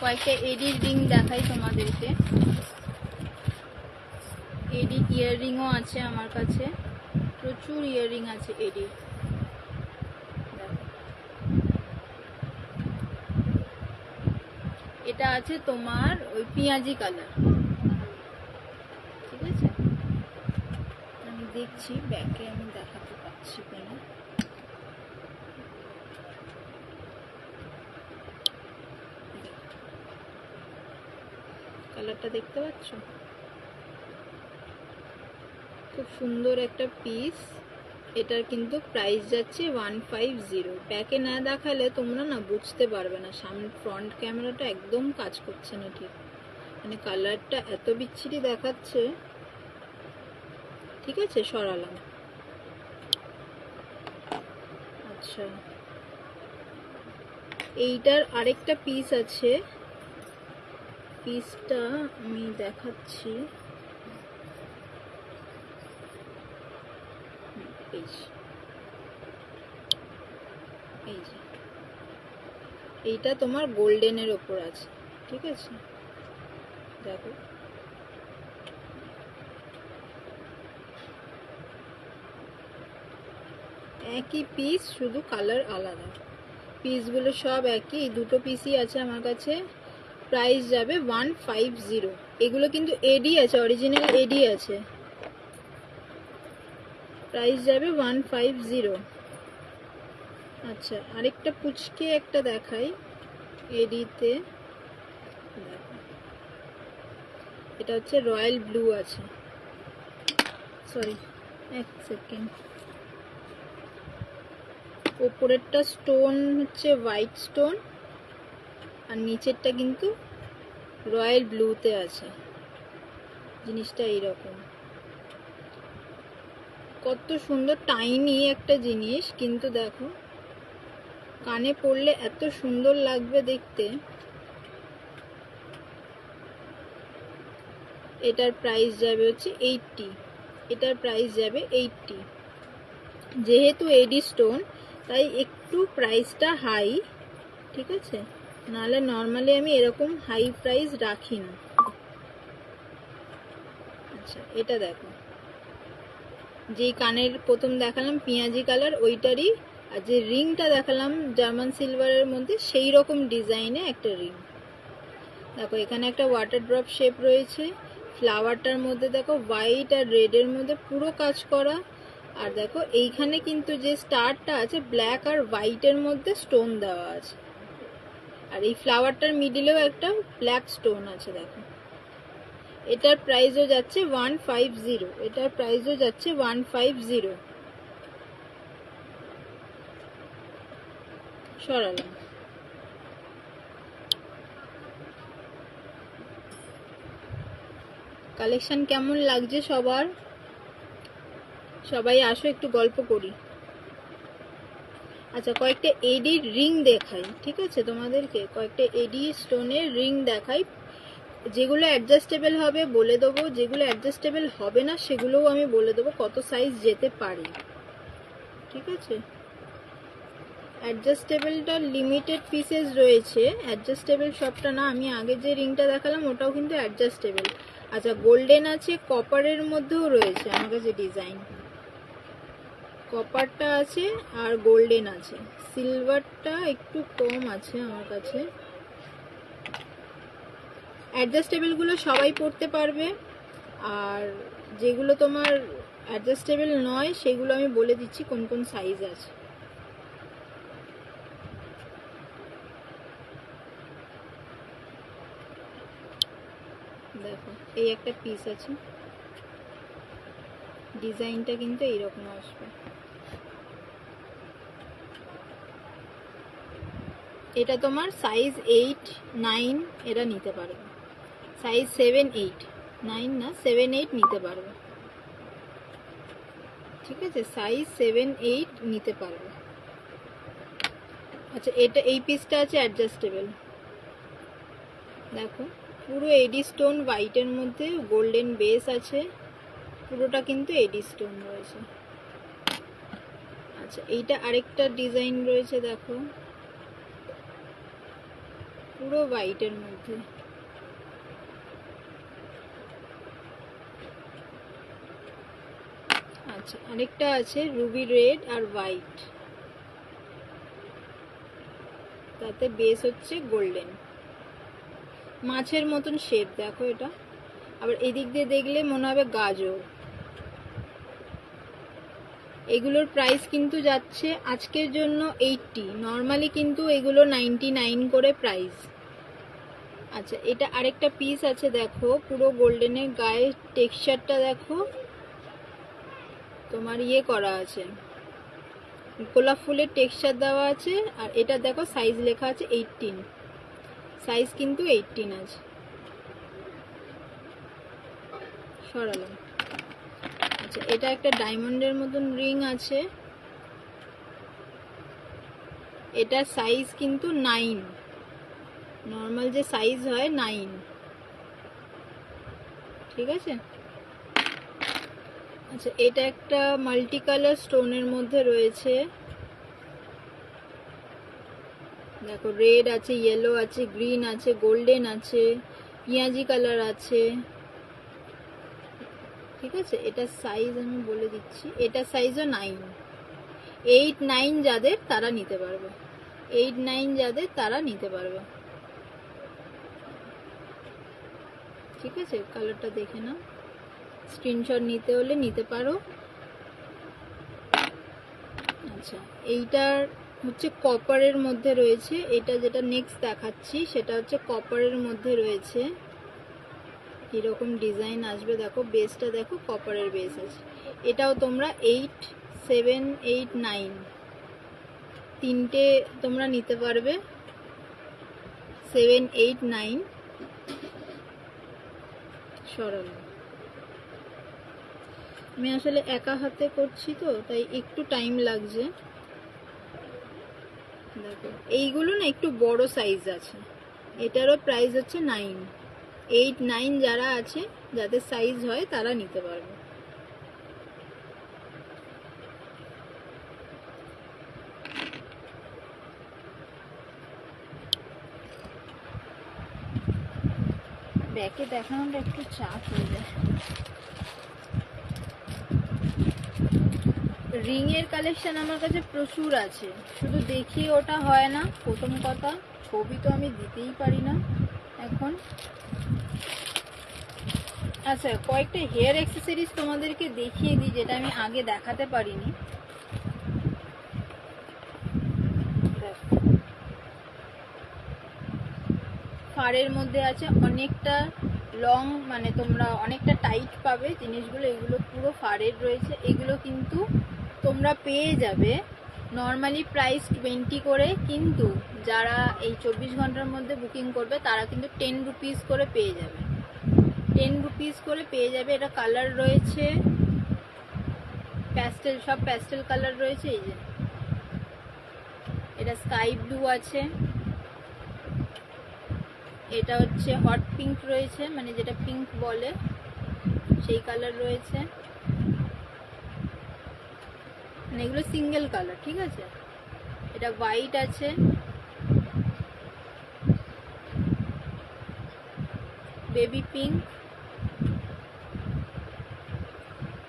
কয়েকটা এডির রিং দেখাই তোমাদেরকে। এডি ইয়াররিংও আছে আমার কাছে, প্রচুর ইয়াররিং আছে এডি। এটা আছে তোমার ওই পেঁয়াজি কালার। ঠিক আছে, আমি দেখছি ব্যাকে আমি দেখাতে পাচ্ছি কিনা। কালারটা দেখতে পাচ্ছ, খুব সুন্দর একটা পিস। এটার কিন্তু প্রাইস যাচ্ছে 150। ব্যাকে না দেখালে তোমরা না বুঝতে পারবে না, সামনে ফ্রন্ট ক্যামেরাটা একদম কাজ করছে না ঠিক, মানে কালারটা এত বিচ্ছিরি দেখাচ্ছে। ঠিক আছে, সরালাম। আচ্ছা এইটার আরেকটা পিস আছে, পিসটা আমি দেখাচ্ছি। এই যে এইটা তোমার গোল্ডেনের ওপর আছে। ঠিক আছে, দেখো একই পিস, শুধু কালার আলাদা। পিসগুলো সব একই, এই দুটো পিসই আছে আমার কাছে। প্রাইস যাবে 150। এগুলো কিন্তু এডি আছে, অরিজিনাল এডি আছে। প্রাইস যাবে 150। আচ্ছা আরেকটা পুচকে একটা দেখাই এডিতে, এটা হচ্ছে রয়্যাল ব্লু আছে, সরি এক সেকেন্ড। ওপরেরটা স্টোন হচ্ছে হোয়াইট স্টোন, আর নিচেরটা কিন্তু রয়্যাল ব্লুতে আছে। জিনিসটা এইরকম, কত সুন্দর টাইনি একটা জিনিস, কিন্তু দেখো কানে পরলে এত সুন্দর লাগবে দেখতে। এটার প্রাইস যাবে হচ্ছে 80। এটার প্রাইস যাবে 80। যেহেতু এডি স্টোন তাই একটু প্রাইসটা হাই, ঠিক আছে, নাহলে নর্মালি আমি এরকম হাই প্রাইস রাখি না। আচ্ছা এটা দেখো, যেই কানের প্রথম দেখালাম পেঁয়াজি কালার ওইটারই, আর যে রিংটা দেখালাম জার্মান সিলভারের মধ্যে সেই রকম ডিজাইনে একটা রিং। দেখো এখানে একটা ওয়াটার ড্রপ শেপ রয়েছে, ফ্লাওয়ারটার মধ্যে দেখো হোয়াইট আর রেডের মধ্যে পুরো কাজ করা। আর দেখো এইখানে কিন্তু যে স্টারটা আছে ব্ল্যাক আর হোয়াইটের মধ্যে স্টোন দেওয়া আছে, আর এই ফ্লাওয়ারটার মিডিলেও একটা ব্ল্যাক স্টোন আছে। দেখো এটার প্রাইসও যাচ্ছে 150, এটার প্রাইসও যাচ্ছে 150। সরালাম। কালেকশন কেমন লাগছে সবার? সবাই আসো একটু গল্প করি। আচ্ছা কয়েকটা এডি রিং দেখাই, ঠিক আছে, তোমাদেরকে কয়েকটা এডি স্টোনের রিং দেখাই। যেগুলো অ্যাডজাস্টেবল হবে বলে দেবো, যেগুলো অ্যাডজাস্টেবল হবে না সেগুলোও আমি বলে দেবো কত সাইজ যেতে পারে, ঠিক আছে। অ্যাডজাস্টেবলটা লিমিটেড পিসেস রয়েছে, অ্যাডজাস্টেবল সবটা না। আমি আগে যে রিংটা দেখালাম ওটাও কিন্তু অ্যাডজাস্টেবল। আচ্ছা গোল্ডেন আছে, কপারের মধ্যেও রয়েছে আমার কাছে ডিজাইন, কপারটা আছে আর গোল্ডেন আছে, সিলভারটা একটু কম আছে আমার কাছে। অ্যাডজাস্টেবলগুলো সবাই পরতে পারবে, আর যেগুলো তোমার অ্যাডজাস্টেবল নয় সেগুলো আমি বলে দিচ্ছি কোন কোন সাইজ আছে। দেখো এই একটা পিস আছে, ডিজাইনটা কিন্তু এইরকম আসবে। এটা তোমার সাইজ 8, 9 এরা নিতে পারবে, সাইজ 7, 8, 9 না 7, 8 নিতে পারবে, ঠিক আছে, সাইজ 7, 8 নিতে পারবে। আচ্ছা এটা এই পিসটা আছে অ্যাডজাস্টেবল। দেখো পুরো এডি স্টোন হোয়াইটের মধ্যে গোল্ডেন বেস আছে, পুরোটা কিন্তু এডি স্টোন রয়েছে। আচ্ছা এইটা আরেকটা ডিজাইন রয়েছে, দেখো পুরো হোয়াইটের মধ্যে। আচ্ছা আরেকটা আছে রুবি রেড আর হোয়াইট, তাতে বেস হচ্ছে গোল্ডেন, মাছের মতন শেপ। দেখো এটা আবার এদিক দিয়ে দেখলে মনে হবে গাজর। এগুলোর প্রাইস কিন্তু যাচ্ছে আজকের জন্য 80, নর্মালি কিন্তু এগুলো 99 করে প্রাইস। আচ্ছা এটা আরেকটা পিস আছে, দেখো পুরো গোল্ডেনের গায়ে টেক্সচারটা দেখো তোমার ইয়ে করা আছে, গোলাপ ফুলের টেক্সচার দেওয়া আছে। আর এটা দেখো সাইজ লেখা আছে 18, সাইজ কিন্তু 18 আছে। সরালাম। আচ্ছা এটা একটা ডায়মন্ডের মতন রিং আছে, এটা সাইজ কিন্তু 9, নর্মাল যে সাইজ হয় 9, ঠিক আছে। আচ্ছা এটা একটা মাল্টি কালার স্টোনের মধ্যে রয়েছে, দেখো রেড আছে, ইয়েলো আছে, গ্রিন আছে, গোল্ডেন আছে, পেঁয়াজি কালার আছে, ঠিক আছে। এটা সাইজ আমি বলে দিচ্ছি, এটা সাইজও 9, 8, 9 যাদের তারা নিতে পারবে, 8, 9 যাদের তারা নিতে পারবে, ঠিক আছে। কালারটা দেখে নাও, স্ক্রিনশট নিতে হলে নিতে পারো। আচ্ছা এইটার হচ্ছে কপারের মধ্যে রয়েছে, এটা যেটা নেক্সট দেখাচ্ছি সেটা হচ্ছে কপারের মধ্যে রয়েছে, এরকম ডিজাইন আসবে। দেখো বেসটা দেখো কপারের বেস আছে, এটাও তোমরা 8, 7, 8, 9 তিনটে তোমরা নিতে পারবে, 7, 8, 9। সরল, আমি আসলে একা হাতে করছি তো তাই একটু টাইম লাগছে। দেখো এইগুলো না একটু বড় সাইজ আছে, এটারও প্রাইস হচ্ছে 9, 8, 9 যারা আছে যাদের সাইজ হয় তারা নিতে পারবে। ব্যাকে দেখানোটা একটু চাপ হয়ে যায়। রিং এর কালেকশন আমার কাছে প্রচুর আছে, শুধু দেখিয়ে ওটা হয় না। প্রথম কথা, ছবি তো আমি দিতেই পারি না এখন। আচ্ছা, কয়েকটা হেয়ার অ্যাক্সেসরিজ তোমাদেরকে দেখিয়ে দিই, যেটা আমি আগে দেখাতে পারিনি। ফারের মধ্যে আছে অনেকটা লং, মানে তোমরা অনেকটা টাইট পাবে জিনিসগুলো। এগুলো পুরো ফারের রয়েছে। এগুলো কিন্তু তোমরা পেয়ে যাবে নর্মালি প্রাইস 20 করে, কিন্তু যারা এই 24 ঘন্টার মধ্যে বুকিং করবে তারা কিন্তু 10 রুপিস করে পেয়ে যাবে। 10 রুপিস করে পেয়ে যাবে। এটা কালার রয়েছে প্যাস্টেল, সব প্যাস্টেল কালার রয়েছে। এই যে এটা স্কাই ব্লু আছে, এটা হচ্ছে হট পিঙ্ক রয়েছে, মানে যেটা পিঙ্ক বলে সেই কালার রয়েছে। মানে এগুলো সিঙ্গেল কালার, ঠিক আছে। এটা হোয়াইট আছে, বেবি পিঙ্ক।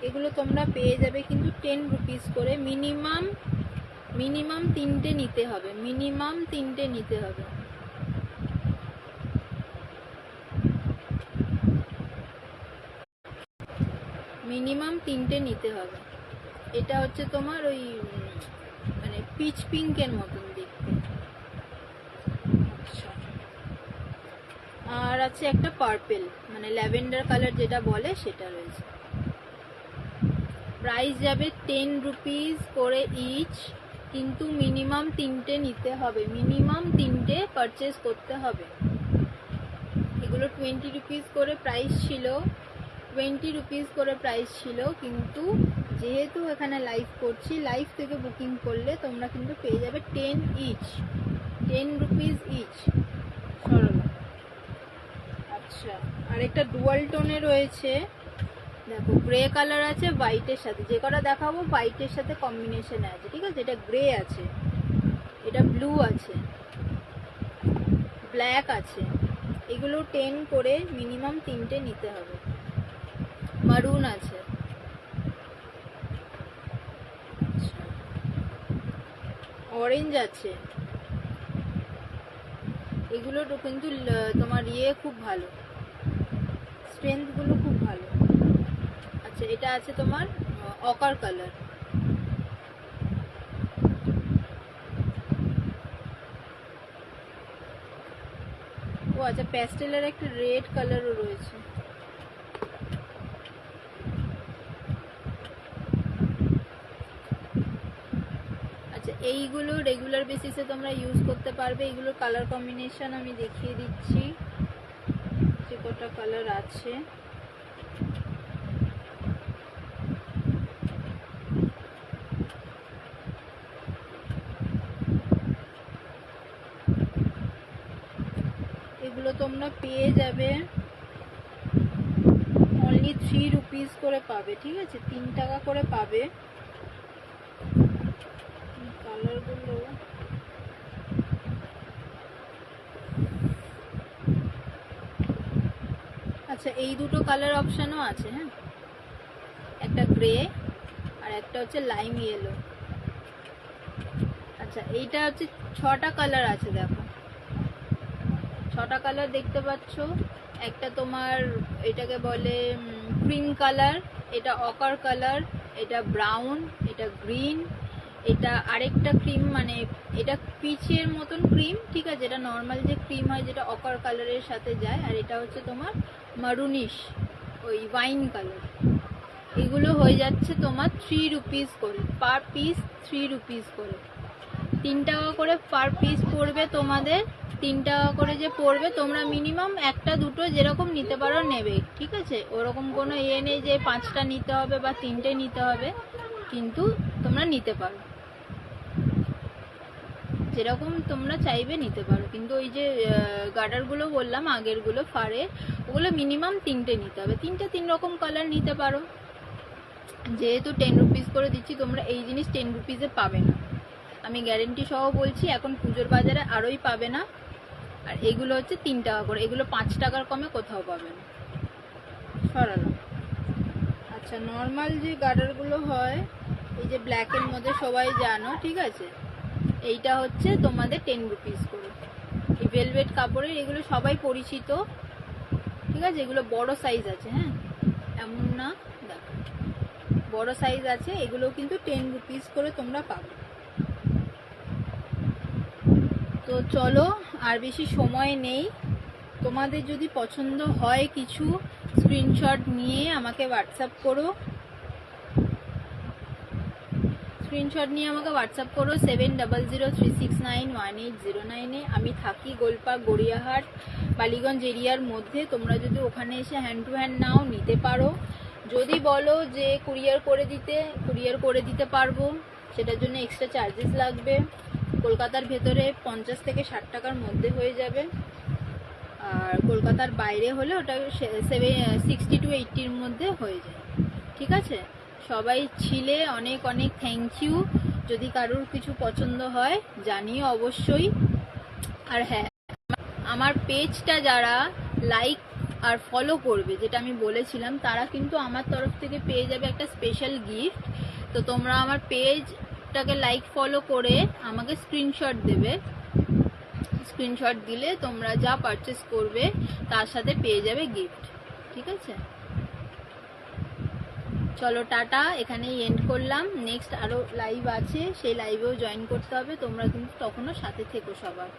এগুলো তোমরা পেয়ে যাবে কিন্তু 10 রুপিস করে। মিনিমাম 3টে নিতে হবে, মিনিমাম 3টে নিতে হবে। মিনিমাম 3টে নিতে হবে। এটা হচ্ছে তোমার ওই মানে পিচ পিঙ্কের মতন দেখতে। আর আছে একটা পার্পেল, মানে ল্যাভেন্ডার কালার যেটা বলে সেটা রয়েছে। প্রাইস যাবে 10 রুপিস করে ইচ, কিন্তু মিনিমাম 3টে নিতে হবে, মিনিমাম 3টে পারচেস করতে হবে। এগুলো 20 রুপিস করে প্রাইস ছিল, 20 রুপিস করে প্রাইস ছিল, কিন্তু যেহেতু এখানে লাইভ করছি, লাইভ থেকে বুকিং করলে তোমরা কিন্তু পেয়ে যাবে 10 ইচ, 10 রুপিস ইচ। সরলা। আচ্ছা, আর একটা ডুয়াল টোনে রয়েছে, দেখো গ্রে কালার আছে হোয়াইটের সাথে। যে কটা দেখাবো হোয়াইটের সাথে কম্বিনেশনে আছে, ঠিক আছে। এটা গ্রে আছে, এটা ব্লু আছে, ব্ল্যাক আছে। এগুলো 10 করে মিনিমাম 3টে নিতে হবে। মারুন আছে, অরেঞ্জ আছে। এগুলো কিন্তু তোমার ইয়ে খুব ভালো, স্ট্রেংথ গুলো খুব ভালো। আচ্ছা, এটা আছে তোমার অকার কালার। ও আচ্ছা, প্যাস্টেলের একটা রেড কালারও রয়েছে। আচ্ছা, এইগুলো রেগুলার বেসিসে তোমরা ইউজ করতে পারবে। এগুলো কালার কম্বিনেশন আমি দেখিয়ে দিচ্ছি, যে কটা কালার আছে। এগুলো তোমরা পেয়ে যাবে অনলি 3 রুপিস করে পাবে, ঠিক আছে। 3 টাকা করে পাবে। কালারগুলো আচ্ছা, এই দুটো কালার অপশানও আছে, হ্যাঁ, একটা গ্রে আর একটা হচ্ছে লাইম ইয়েলো। আচ্ছা, এইটা হচ্ছে 6টা কালার আছে, দেখো 6টা কালার দেখতে পাচ্ছ। একটা তোমার এটাকে বলে ক্রিম কালার, এটা অকার কালার, এটা ব্রাউন, এটা গ্রিন, এটা আরেকটা ক্রিম, মানে এটা পিচের মতন ক্রিম, ঠিক আছে। এটা নর্মাল যে ক্রিম হয় যেটা অকার কালারের সাথে যায়, আর এটা হচ্ছে তোমার মারুনিশ, ওই ওয়াইন কালার। এগুলো হয়ে যাচ্ছে তোমার 3 রুপিস করে পার পিস, 3 রুপিস করে। 3 টাকা করে পার পিস পড়বে তোমাদের। 3 টাকা করে যে পড়বে, তোমরা মিনিমাম একটা দুটো যেরকম নিতে পারো নেবে, ঠিক আছে। ওরকম কোনো ইয়ে নেই যে 5টা নিতে হবে বা 3টে নিতে হবে, কিন্তু তোমরা নিতে পারো, যেরকম তোমরা চাইবে নিতে পারো। কিন্তু ওই যে গার্ডারগুলো বললাম আগেরগুলো ফারে, ওগুলো মিনিমাম 3টে নিতে হবে। 3টে 3 রকম কালার নিতে পারো। যেহেতু 10 রুপিস করে দিচ্ছি, তোমরা এই জিনিস 10 রুপিসে পাবে না, আমি গ্যারেন্টি সহ বলছি। এখন পুজোর বাজারে আরোই পাবে না। আর এগুলো হচ্ছে 3 টাকা করে, এগুলো 5 টাকার কমে কোথাও পাবেন। সরালো। আচ্ছা, নর্মাল যে গার্ডারগুলো হয় এই যে ব্ল্যাকের মধ্যে সবাই জানো, ঠিক আছে, এইটা হচ্ছে তোমাদের 10 রুপিস করে। এই ভেলভেট কাপড়ের এগুলো সবাই পরিচিত, ঠিক আছে। এগুলো বড় সাইজ আছে, হ্যাঁ, এমন না, দেখো বড় সাইজ আছে, এগুলো কিন্তু 10 রুপিস করে তোমরা পাবে। তো চলো, আর বেশি সময় নেই। তোমাদের যদি পছন্দ হয় কিছু, স্ক্রিনশট নিয়ে আমাকে হোয়াটসঅ্যাপ করো, 7003691809 আমি থাকি গোলপাক, গড়িয়াহাট, বালিগঞ্জ এরিয়ার মধ্যে। তোমরা যদি ওখানে এসে হ্যান্ড টু হ্যান্ড নাও, নিতে পারো। যদি বলো যে কুরিয়ার করে দিতে পারবো, সেটার জন্য এক্সট্রা চার্জেস লাগবে। কলকাতার ভেতরে 50 থেকে 60 টাকার মধ্যে হয়ে যাবে, আর কলকাতার বাইরে হলে ওটা 60 to 80-র মধ্যে হয়ে যায়, ঠিক আছে। সবাই ছিলে, অনেক অনেক থ্যাংক ইউ। যদি কারোর কিছু পছন্দ হয় জানিও অবশ্যই। আর হ্যাঁ, আমার পেজটা যারা লাইক আর ফলো করবে, যেটা আমি বলেছিলাম, তারা কিন্তু আমার তরফ থেকে পেয়ে যাবে একটা স্পেশাল গিফট। তো তোমরা আমার পেজটাকে লাইক ফলো করে আমাকে স্ক্রিনশট দেবে। স্ক্রিনশট দিলে তোমরা যা পারচেস করবে তার সাথে পেয়ে যাবে গিফট, ঠিক আছে। চলো টাটা, এখানেই এন্ড করলাম। নেক্সট আরো লাইভ আছে, সেই লাইভেও জয়েন করতে হবে, তোমরা কিন্তু তখনও সাথে থেকো সবার।